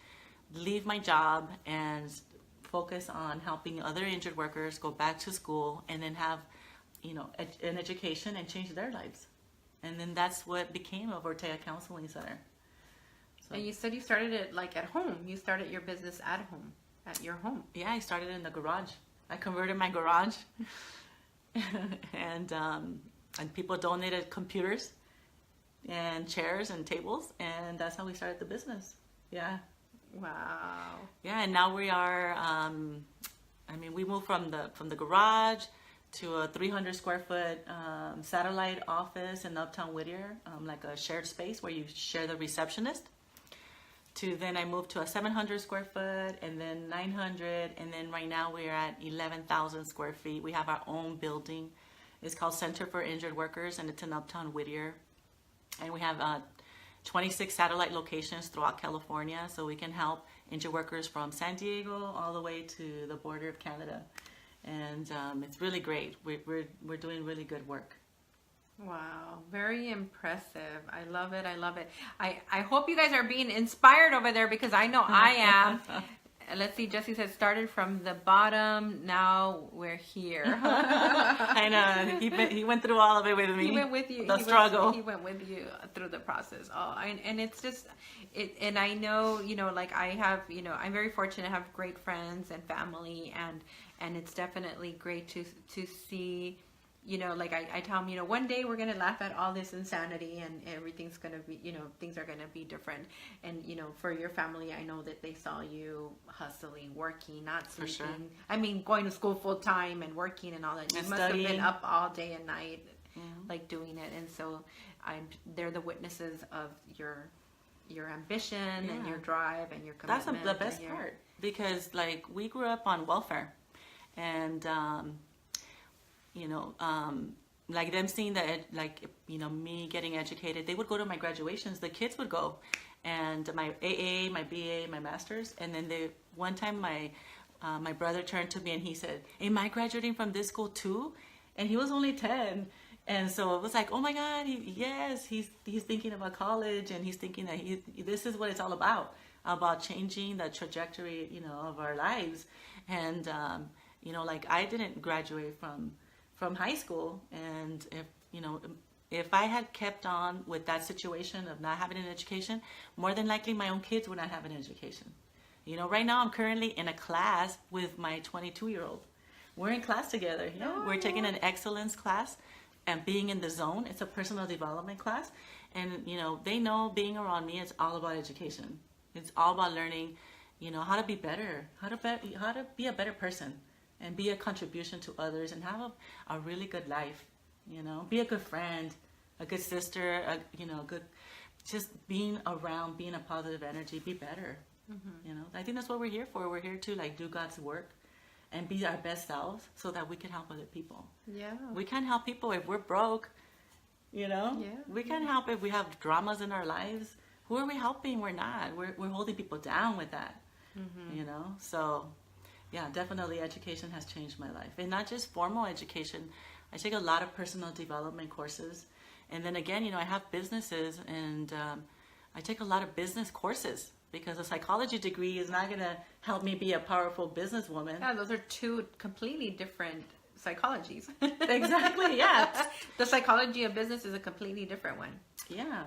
leave my job and focus on helping other injured workers go back to school and then have, an education and change their lives. And then that's what became of Ortega Counseling Center. So, and you said you started it like at home. You started your business at home. at your home. Yeah, I started in the garage. I converted my garage, and people donated computers and chairs and tables, and that's how we started the business. Yeah. Wow. Yeah, and now we are. We moved from the garage to a 300 square foot satellite office in Uptown Whittier, like a shared space where you share the receptionist. To then I moved to a 700 square foot, and then 900, and then right now we're at 11,000 square feet. We have our own building. It's called Center for Injured Workers, and it's in Uptown Whittier. And we have 26 satellite locations throughout California, so we can help injured workers from San Diego all the way to the border of Canada. And it's really great. We're doing really good work. Wow, very impressive. I love it. I love it. I hope you guys are being inspired over there, because I know I am. Let's see, Jesse says, started from the bottom, now we're here. I know. He went through all of it with me. He went with you. The struggle. He went with you through the process. Oh, and it's just, and I know, like I have, I'm very fortunate to have great friends and family, and it's definitely great to see, like I tell them, one day we're going to laugh at all this insanity, and everything's going to be, things are going to be different. And, for your family, I know that they saw you hustling, working, not sleeping. For sure. I mean, going to school full time and working and all that. You And must studying. have been up all day and night, like doing it. And so they're the witnesses of your ambition and your drive and your commitment. That's the best part, because like we grew up on welfare, and like them seeing that, me getting educated, they would go to my graduations, the kids would go, and my AA, my BA, my master's, and then one time my brother turned to me and he said, am I graduating from this school too? And he was only 10. And so it was like, oh my God, he's thinking about college, and he's thinking that this is what it's all about changing the trajectory, of our lives. And, like I didn't graduate from high school, and if I had kept on with that situation of not having an education, more than likely my own kids would not have an education. Right now I'm currently in a class with my 22-year-old. We're in class together. We're taking an excellence class and being in the zone. It's a personal development class, and they know being around me, it's all about education. It's all about learning, how to be better, how to be a better person, and be a contribution to others, and have a really good life, be a good friend, a good sister, good, just being around, being a positive energy, be better. I think that's what we're here for. We're here to do God's work and be our best selves, so that we can help other people. Yeah. We can't help people if we're broke, Yeah. We can't help if we have dramas in our lives. Who are we helping? We're not. We're holding people down with that, So, yeah, definitely education has changed my life. And not just formal education. I take a lot of personal development courses. And then again, I have businesses, and I take a lot of business courses, because a psychology degree is not going to help me be a powerful businesswoman. Yeah, those are two completely different psychologies. Exactly, yeah. The psychology of business is a completely different one. Yeah.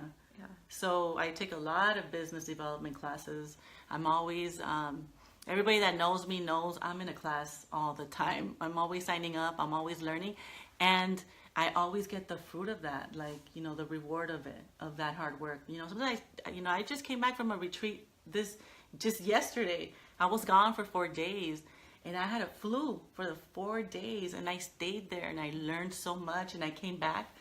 So I take a lot of business development classes. I'm always, everybody that knows me knows I'm in a class all the time. I'm always signing up. I'm always learning. And I always get the fruit of that, the reward of it, of that hard work. Sometimes, I just came back from a retreat just yesterday. I was gone for 4 days, and I had a flu for the 4 days, and I stayed there, and I learned so much, and I came back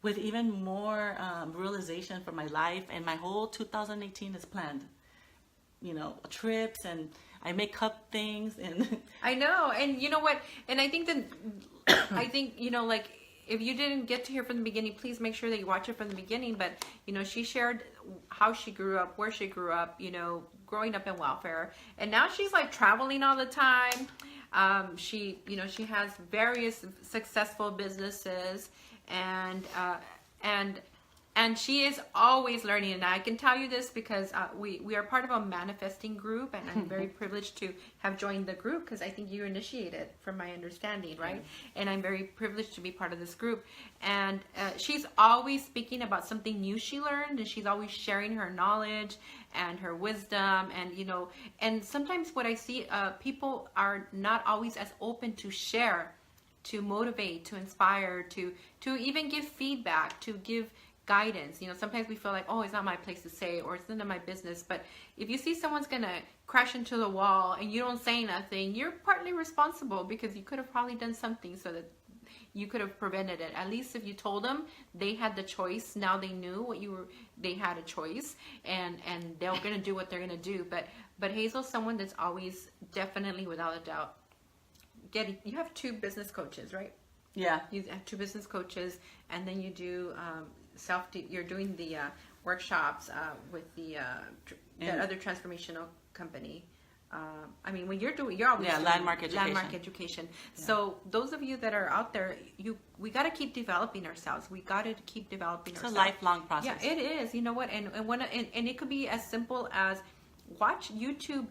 with even more realization for my life, and my whole 2018 is planned. Trips, and I make up things, and I know, and you know what? And I think if you didn't get to hear from the beginning, please make sure that you watch it from the beginning. But she shared how she grew up, where she grew up, growing up in welfare, and now she's traveling all the time. She has various successful businesses, and And she is always learning. And I can tell you this because we are part of a manifesting group, and I'm very privileged to have joined the group because I think you initiated, from my understanding, right? And I'm very privileged to be part of this group. And she's always speaking about something new she learned, and she's always sharing her knowledge and her wisdom. And, you know, and sometimes what I see, people are not always as open to share, to motivate, to inspire, to even give feedback, to give guidance. You know, sometimes we feel like, oh, it's not my place to say, or it's none of my business. But if you see someone's gonna crash into the wall and you don't say nothing, you're partly responsible, because you could have probably done something so that you could have prevented it. At least if you told them, they had the choice. Now they knew what you were, they had a choice, and they're gonna do what they're gonna do. But Hazel's someone that's always, definitely, without a doubt, you have 2 business coaches, right? Yeah. You have 2 business coaches, and then you do you're doing the workshops with the other transformational company. I mean, when you're always doing landmark education. Landmark education. Yeah. So those of you that are out there, we got to keep developing ourselves. We got to keep developing ourselves. It's a lifelong process. Yeah, it is. You know what? And it could be as simple as watch YouTube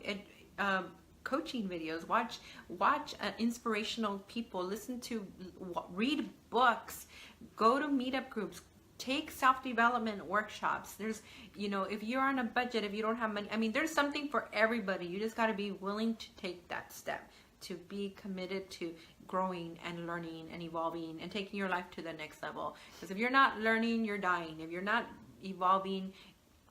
coaching videos, watch inspirational people, read books, go to meetup groups, take self-development workshops. There's, you know, if you're on a budget, if you don't have money, I mean, there's something for everybody. You just got to be willing to take that step, to be committed to growing and learning and evolving and taking your life to the next level. Because if you're not learning, you're dying. If you're not evolving,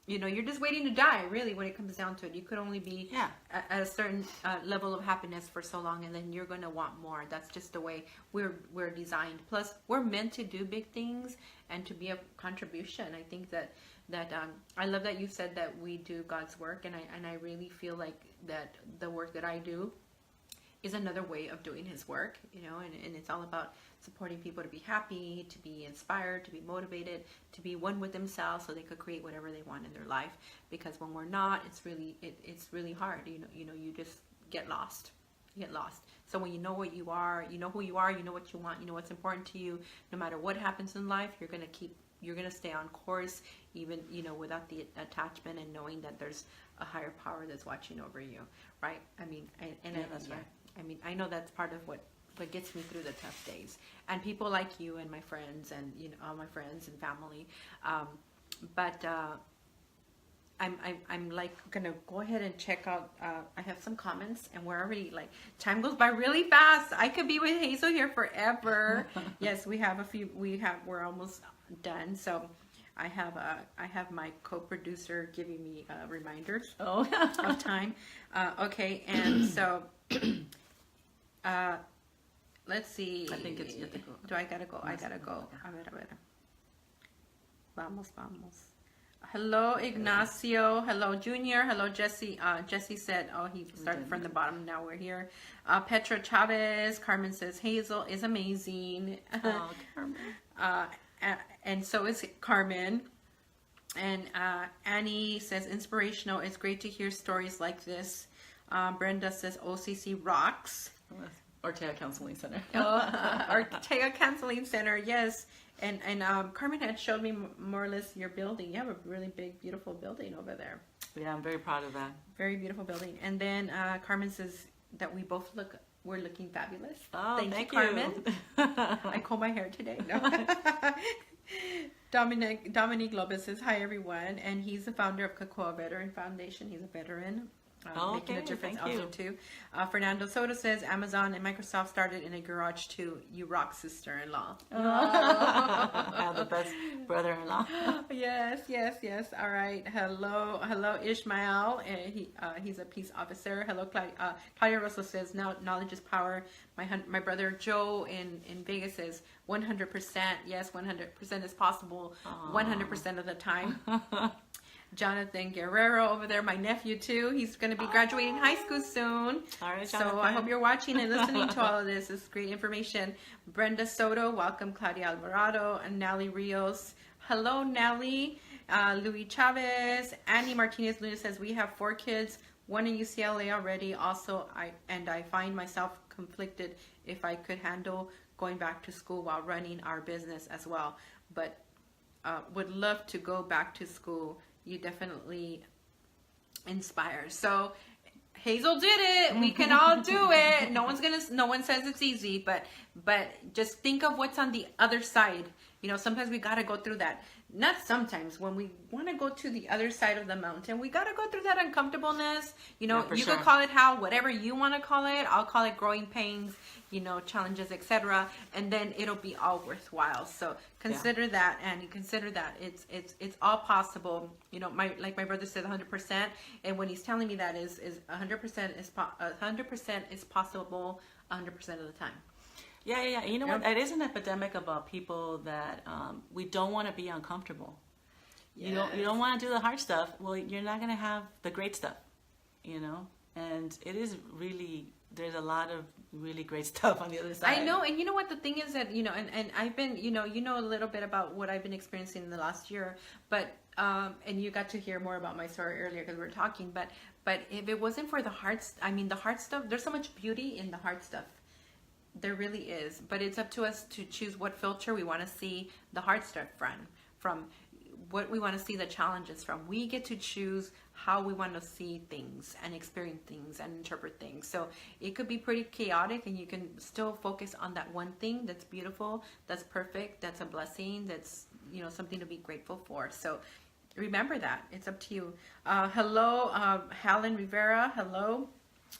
you know, you're just waiting to die, really, when it comes down to it. You could only be at a certain level of happiness for so long, and then you're going to want more. That's just the way we're designed. Plus, we're meant to do big things and to be a contribution. I think that I love that you said that we do God's work, and I really feel like that the work that I do is another way of doing His work, you know, and it's all about supporting people to be happy, to be inspired, to be motivated, to be one with themselves, so they could create whatever they want in their life. Because when we're not, it's really hard. You know, you just get lost. You get lost. So when you know what you are, you know who you are, you know what you want, you know what's important to you. No matter what happens in life, you're gonna stay on course, even, you know, without the attachment, and knowing that there's a higher power that's watching over you, right? I mean, that's right. I mean, I know that's part of what gets me through the tough days, and people like you and my friends, and, you know, all my friends and family. But I'm like gonna go ahead and check out. I have some comments, and we're already, like, time goes by really fast. I could be with Hazel here forever. Yes, we have a few. We're almost done. So I have my co-producer giving me reminders of time. Okay, and so. Let's see. I think it's you have to go. Do I gotta go? I gotta go. A ver. Vamos. Hello, Ignacio. Hello, Junior. Hello, Jesse. Jesse said, oh, he started from the bottom. Now we're here. Petra Chavez. Carmen says, Hazel is amazing. Oh, Carmen. And so is Carmen. And Annie says, inspirational. It's great to hear stories like this. Brenda says, OCC rocks. Ortega Counseling Center. Ortega Counseling Center, yes. And Carmen had showed me more or less your building. You have a really big, beautiful building over there. Yeah, I'm very proud of that. Very beautiful building. And then Carmen says that we're looking fabulous. Oh, thank you, Carmen. I comb my hair today. No. Dominique Lopez says, hi, everyone. And he's the founder of Cocoa Veteran Foundation. He's a veteran. Making a difference also too. Fernando Soto says, Amazon and Microsoft started in a garage too. You rock, sister-in-law. I have the best brother-in-law. Yes. All right. Hello, Ishmael. He's a peace officer. Hello, Claudia. Claudia Russell says, now knowledge is power. My brother Joe in Vegas says 100%. Yes, 100% is possible. 100% of the time. Jonathan Guerrero over there, my nephew too. He's going to be graduating high school soon. All right, Jonathan. So I hope you're watching and listening to all of this. It's great information. Brenda Soto, welcome. Claudia Alvarado and Nally Rios. Hello, Nally. Louis Chavez. Annie Martinez Luna says, we have 4 kids, one in UCLA already. Also, I find myself conflicted if I could handle going back to school while running our business as well. But would love to go back to school, you definitely inspire. So Hazel did it. We can all do it. No one says it's easy, but just think of what's on the other side. You know, sometimes we got to go through that. Not sometimes, when we want to go to the other side of the mountain, we got to go through that uncomfortableness. You know, Yeah, you sure. could call it whatever you want to call it. I'll call it growing pains, you know, challenges, etc. And then it'll be all worthwhile. So consider that, and you consider that it's all possible. You know, my brother said 100%, and when he's telling me that is 100% is 100% is possible 100% of the time. Yeah. You know what? It is an epidemic about people that we don't want to be uncomfortable. You don't want to do the hard stuff. Well, you're not going to have the great stuff, you know. And it is really, there's a lot of really great stuff on the other side. I know, and you know what the thing is that, you know, and I've been, you know a little bit about what I've been experiencing in the last year, but and you got to hear more about my story earlier because we were talking, but if it wasn't for the hard stuff, there's so much beauty in the hard stuff. There really is, but it's up to us to choose what filter we want to see the hard stuff from what we want to see the challenges from. We get to choose how we want to see things and experience things and interpret things. So it could be pretty chaotic, and you can still focus on that one thing that's beautiful, that's perfect, that's a blessing, that's, you know, something to be grateful for. So remember that. It's up to you. Hello, Helen Rivera. Hello.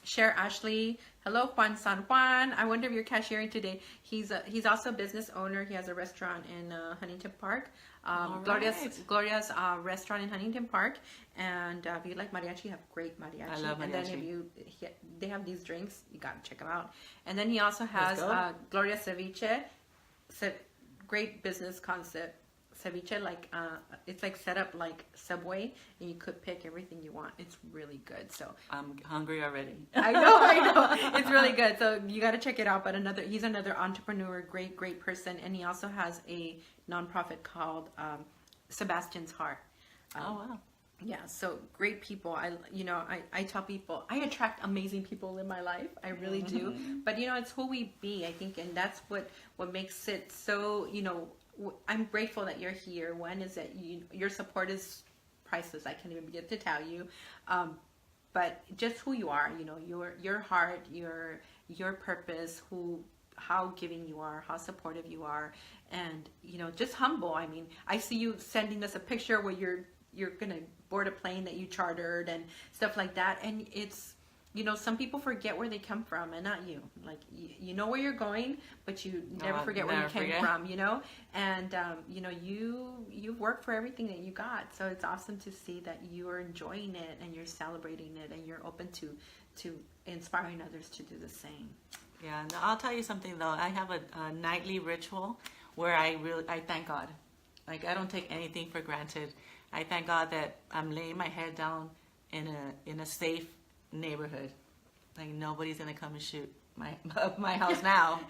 Cher Ashley. Hello, Juan San Juan. I wonder if you're cashiering today. He's also a business owner. He has a restaurant in Huntington Park. Gloria's restaurant in Huntington Park. And if you like mariachi, you have great mariachi. I love mariachi. And then they have these drinks, you got to check them out. And then he also has Gloria Ceviche. Great business concept. Ceviche, like it's like set up like Subway, and you could pick everything you want. It's really good. So I'm hungry already. I know. It's really good. So you got to check it out. But he's another entrepreneur, great person, and he also has a nonprofit called Sebastian's Heart. Oh wow. Yeah, so great people. I tell people I attract amazing people in my life. I really do. But you know, it's who we be, I think, and that's what makes it so, you know, I'm grateful that you're here. One is that your support is priceless. I can't even begin to tell you. But just who you are, you know, your heart, your purpose, how giving you are, how supportive you are, and, you know, just humble. I mean, I see you sending us a picture where you're gonna board a plane that you chartered and stuff like that, and it's, you know, some people forget where they come from, and not you. Like, you know where you're going, but you never forget where you came from, you know? And, you know, you work for everything that you got. So it's awesome to see that you are enjoying it, and you're celebrating it, and you're open to inspiring others to do the same. Yeah, no, I'll tell you something, though. I have a nightly ritual where I thank God. Like, I don't take anything for granted. I thank God that I'm laying my head down in a safe neighborhood. Like, nobody's gonna come and shoot my house now.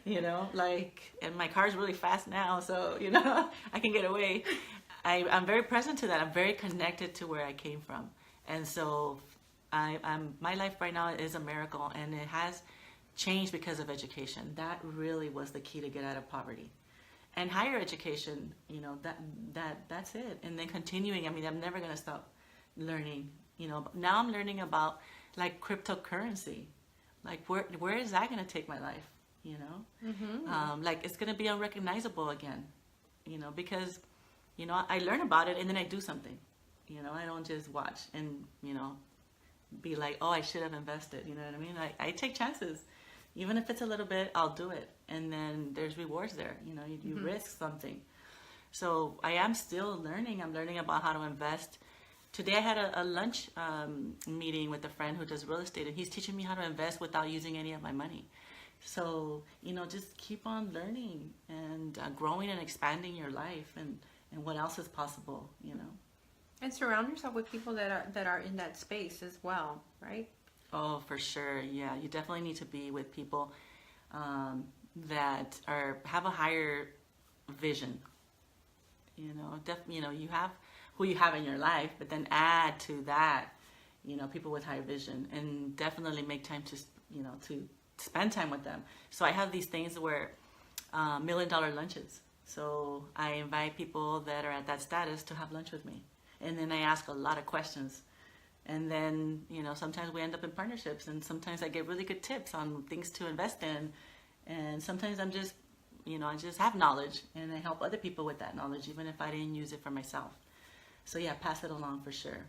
You know, like, and my car's really fast now, so, you know, I can get away. I'm very present to that. I'm very connected to where I came from, and so my life right now is a miracle, and it has changed because of education. That really was the key to get out of poverty. And higher education, you know, that's it. And then continuing, I mean, I'm never gonna stop learning. You know, now I'm learning about, like, cryptocurrency. Like, where is that going to take my life? You know, like, it's going to be unrecognizable again. You know, because, you know, I learn about it and then I do something. You know, I don't just watch and, you know, be like, oh, I should have invested. You know what I mean? I take chances, even if it's a little bit. I'll do it, and then there's rewards there. You know, you risk something. So I am still learning. I'm learning about how to invest. Today I had a lunch meeting with a friend who does real estate, and he's teaching me how to invest without using any of my money. So, you know, just keep on learning and growing and expanding your life, and what else is possible, you know. And surround yourself with people that are in that space as well, right? Oh, for sure. Yeah, you definitely need to be with people that have a higher vision. You know, you have who you have in your life, but then add to that, you know, people with higher vision, and definitely make time to, you know, to spend time with them. So I have these things where $1 million lunches. So I invite people that are at that status to have lunch with me. And then I ask a lot of questions. And then, sometimes we end up in partnerships, and sometimes I get really good tips on things to invest in. And sometimes I'm just, I just have knowledge, and I help other people with that knowledge, even if I didn't use it for myself. So yeah, pass it along for sure.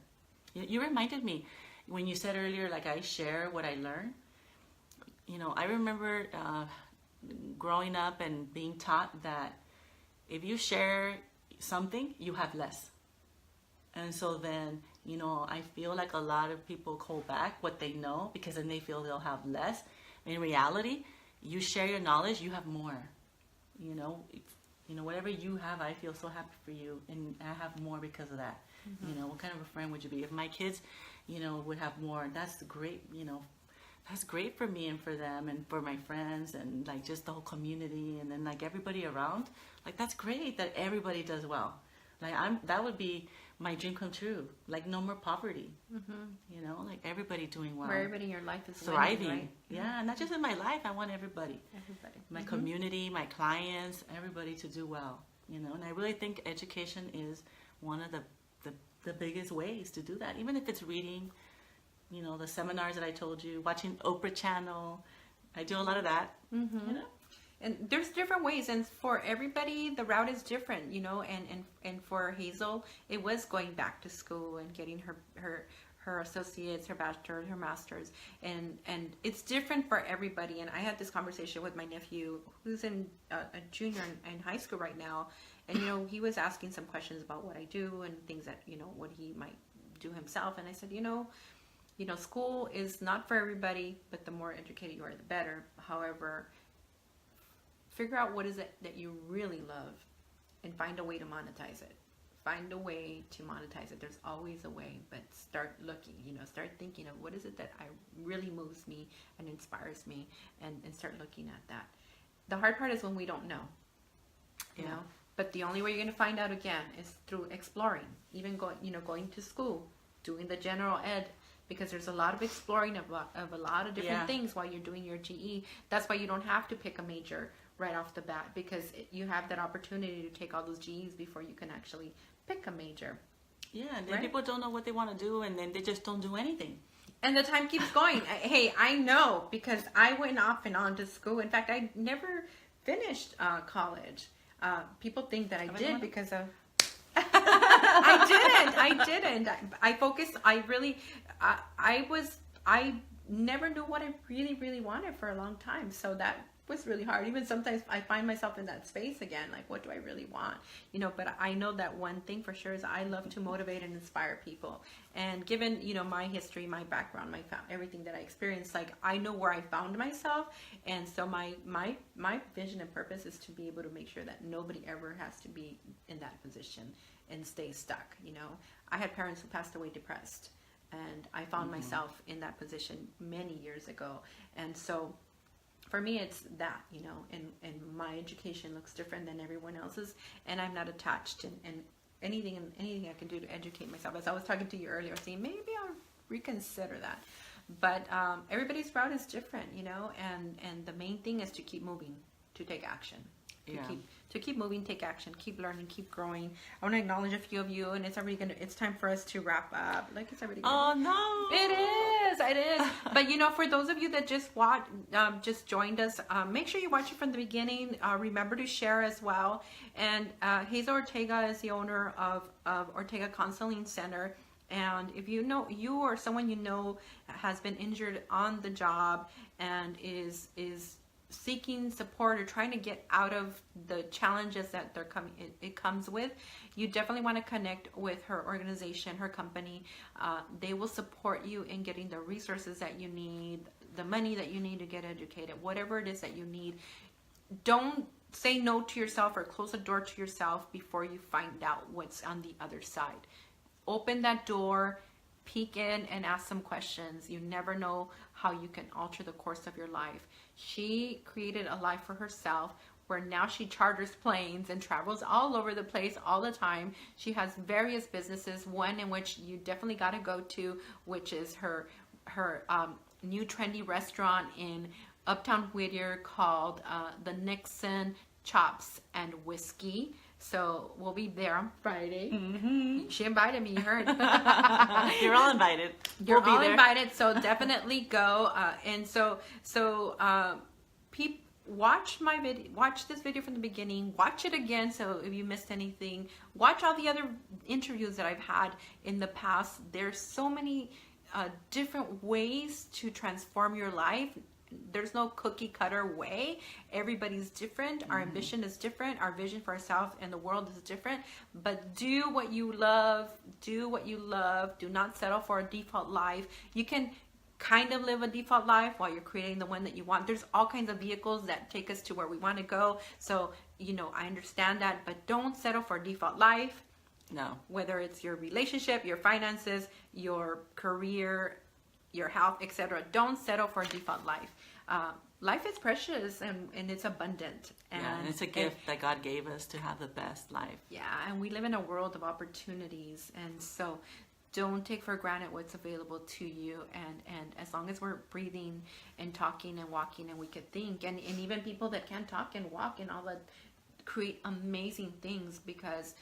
You reminded me when you said earlier, like I share what I learn. I remember growing up and being taught that if you share something, you have less. And so then, I feel like a lot of people hold back what they know because then they feel they'll have less. In reality, you share your knowledge, you have more. Whatever you have, I feel so happy for you, and I have more because of that. Mm-hmm. What kind of a friend would you be? If my kids, would have more, that's great, that's great for me and for them and for my friends and like just the whole community and then like everybody around. Like that's great that everybody does well. Like that would be my dream come true. Like no more poverty. Mm-hmm. Like everybody doing well. Where everybody in your life is thriving. Winning, right? Yeah, not just in my life. I want everybody. My mm-hmm. community, my clients, everybody to do well. And I really think education is one of the biggest ways to do that. Even if it's reading, the seminars that I told you, watching Oprah channel. I do a lot of that. Mm-hmm. And there's different ways, and for everybody, the route is different, and for Hazel, it was going back to school and getting her associates, her bachelor's, her master's, and it's different for everybody. And I had this conversation with my nephew, who's in a junior in high school right now, and he was asking some questions about what I do and things that what he might do himself, and I said, school is not for everybody, but the more educated you are, the better. However, figure out what is it that you really love and find a way to monetize it. Find a way to monetize it. There's always a way, but start looking, start thinking of what is it that really moves me and inspires me, and start looking at that. The hard part is when we don't know, you know, but the only way you're going to find out again is through exploring, even going to school, doing the general ed, because there's a lot of exploring of a lot of different things while you're doing your GE. That's why you don't have to pick a major right off the bat, because you have that opportunity to take all those GEs before you can actually pick a major. Yeah, and then people don't know what they want to do, and then they just don't do anything. And the time keeps going. Hey, I know, because I went off and on to school. In fact, I never finished college. People think that I did because of... I didn't. I focused. I never knew what I really, really wanted for a long time. So that was really hard. Even sometimes I find myself in that space again, like, what do I really want? But I know that one thing for sure is I love to motivate and inspire people. And given, my history, my background, everything that I experienced, like, I know where I found myself. And so my vision and purpose is to be able to make sure that nobody ever has to be in that position and stay stuck. I had parents who passed away depressed, and I found myself in that position many years ago. And so for me, it's that, and my education looks different than everyone else's, and I'm not attached, and anything I can do to educate myself. As I was talking to you earlier, saying maybe I'll reconsider that. But everybody's route is different, and the main thing is to keep moving, to take action. To keep moving, take action, keep learning, keep growing. I want to acknowledge a few of you, and it's time for us to wrap up. Like, it's already. Oh no! It is. But for those of you that just joined us, make sure you watch it from the beginning. Remember to share as well. And Hazel Ortega is the owner of Ortega Counseling Center. And if you or someone has been injured on the job and is seeking support or trying to get out of the challenges that it comes with, you definitely want to connect with her organization, her company. They will support you in getting the resources that you need, the money that you need to get educated, whatever it is that you need. Don't say no to yourself or close the door to yourself before you find out what's on the other side. Open that door, peek in, and ask some questions. You never know how you can alter the course of your life. She created a life for herself where now she charters planes and travels all over the place all the time. She has various businesses, one in which you definitely got to go to, which is her new trendy restaurant in Uptown Whittier called the Nixon chops, and whiskey. So we'll be there on Friday. Mm-hmm. She invited me, you heard. You're all invited. You're we'll all be there. invited, so definitely go. Watch my video. Watch this video from the beginning. Watch it again. So if you missed anything, watch all the other interviews that I've had in the past. There's so many different ways to transform your life. There's no cookie cutter way. Everybody's different. Our ambition is different. Our vision for ourselves and the world is different. But do what you love. Do what you love. Do not settle for a default life. You can kind of live a default life while you're creating the one that you want. There's all kinds of vehicles that take us to where we want to go. So, I understand that, but don't settle for a default life. No. Whether it's your relationship, your finances, your career, your health, etc. Don't settle for a default life. Life is precious and it's abundant. And it's a gift that God gave us to have the best life. Yeah, and we live in a world of opportunities. And so don't take for granted what's available to you. And as long as we're breathing and talking and walking and we could think. And even people that can't talk and walk and all that create amazing things because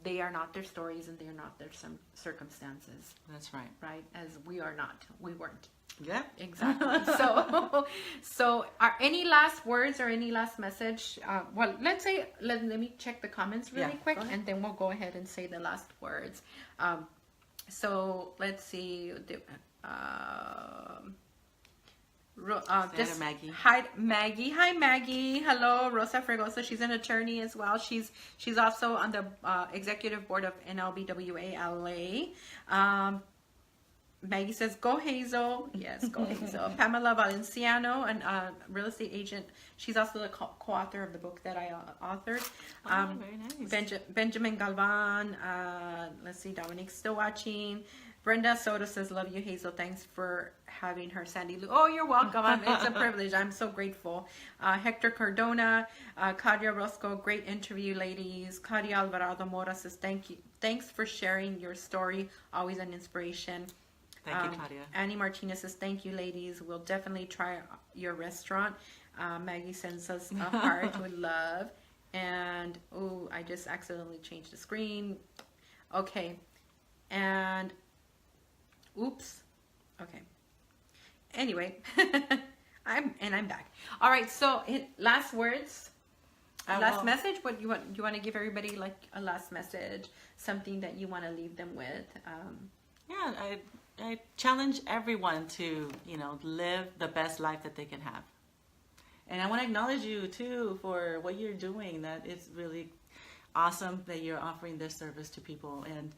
they are not their stories and they are not their circumstances. That's right. Right? As we are not. We weren't. Yeah. Exactly. So are any last words or any last message? Well, let's say, let me check the comments really quick and then we'll go ahead and say the last words. So let's see. Maggie. Hi, Maggie. Hi, Maggie. Hello, Rosa Fregoso. She's an attorney as well. She's also on the executive board of NLBWA LA. Maggie says, "Go Hazel." Yes, go Hazel. Pamela Valenciano, a real estate agent. She's also the co-author of the book that I authored. Very nice. Benjamin Galvan. Let's see, Dominique's still watching. Brenda Soto says, "Love you, Hazel. Thanks for having her, Sandylu." Oh, you're welcome. It's a privilege. I'm so grateful. Hector Cardona, Claudia Roscoe, great interview, ladies. Claudia Alvarado Mora says, "Thank you. Thanks for sharing your story. Always an inspiration." Thank you, Claudia. Annie Martinez says, "Thank you, ladies. We'll definitely try your restaurant." Maggie sends us a heart with love. And, oh, I just accidentally changed the screen. Okay. And, oops. Okay. Anyway, I'm back. All right. So, last words. Last message. What you want? You want to give everybody like a last message, something that you want to leave them with? Yeah, I challenge everyone to, live the best life that they can have. And I want to acknowledge you too for what you're doing. That it's really awesome that you're offering this service to people. And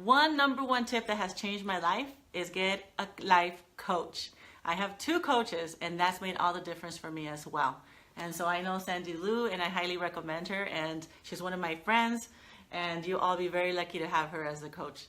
one number one tip that has changed my life is get a life coach. I have 2 coaches, and that's made all the difference for me as well. And so I know Sandylu, and I highly recommend her. And she's one of my friends, and you'll all be very lucky to have her as a coach.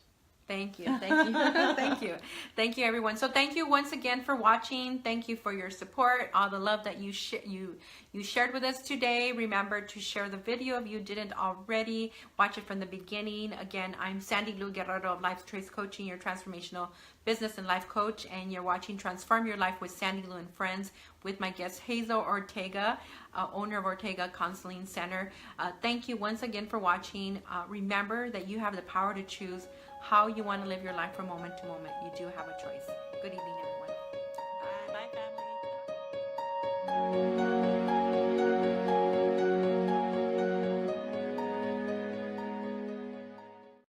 Thank you. Thank you. Thank you, everyone. So thank you once again for watching. Thank you for your support, all the love that you shared with us today. Remember to share the video if you didn't already. Watch it from the beginning. Again, I'm Sandylu Guerrero of Life Choice Coaching, your transformational business and life coach, and you're watching Transform Your Life with Sandylu and Friends with my guest Hazel Ortega, owner of Ortega Counseling Center. Thank you once again for watching. Remember that you have the power to choose how you want to live your life from moment to moment. You do have a choice. Good evening, everyone. Bye, family.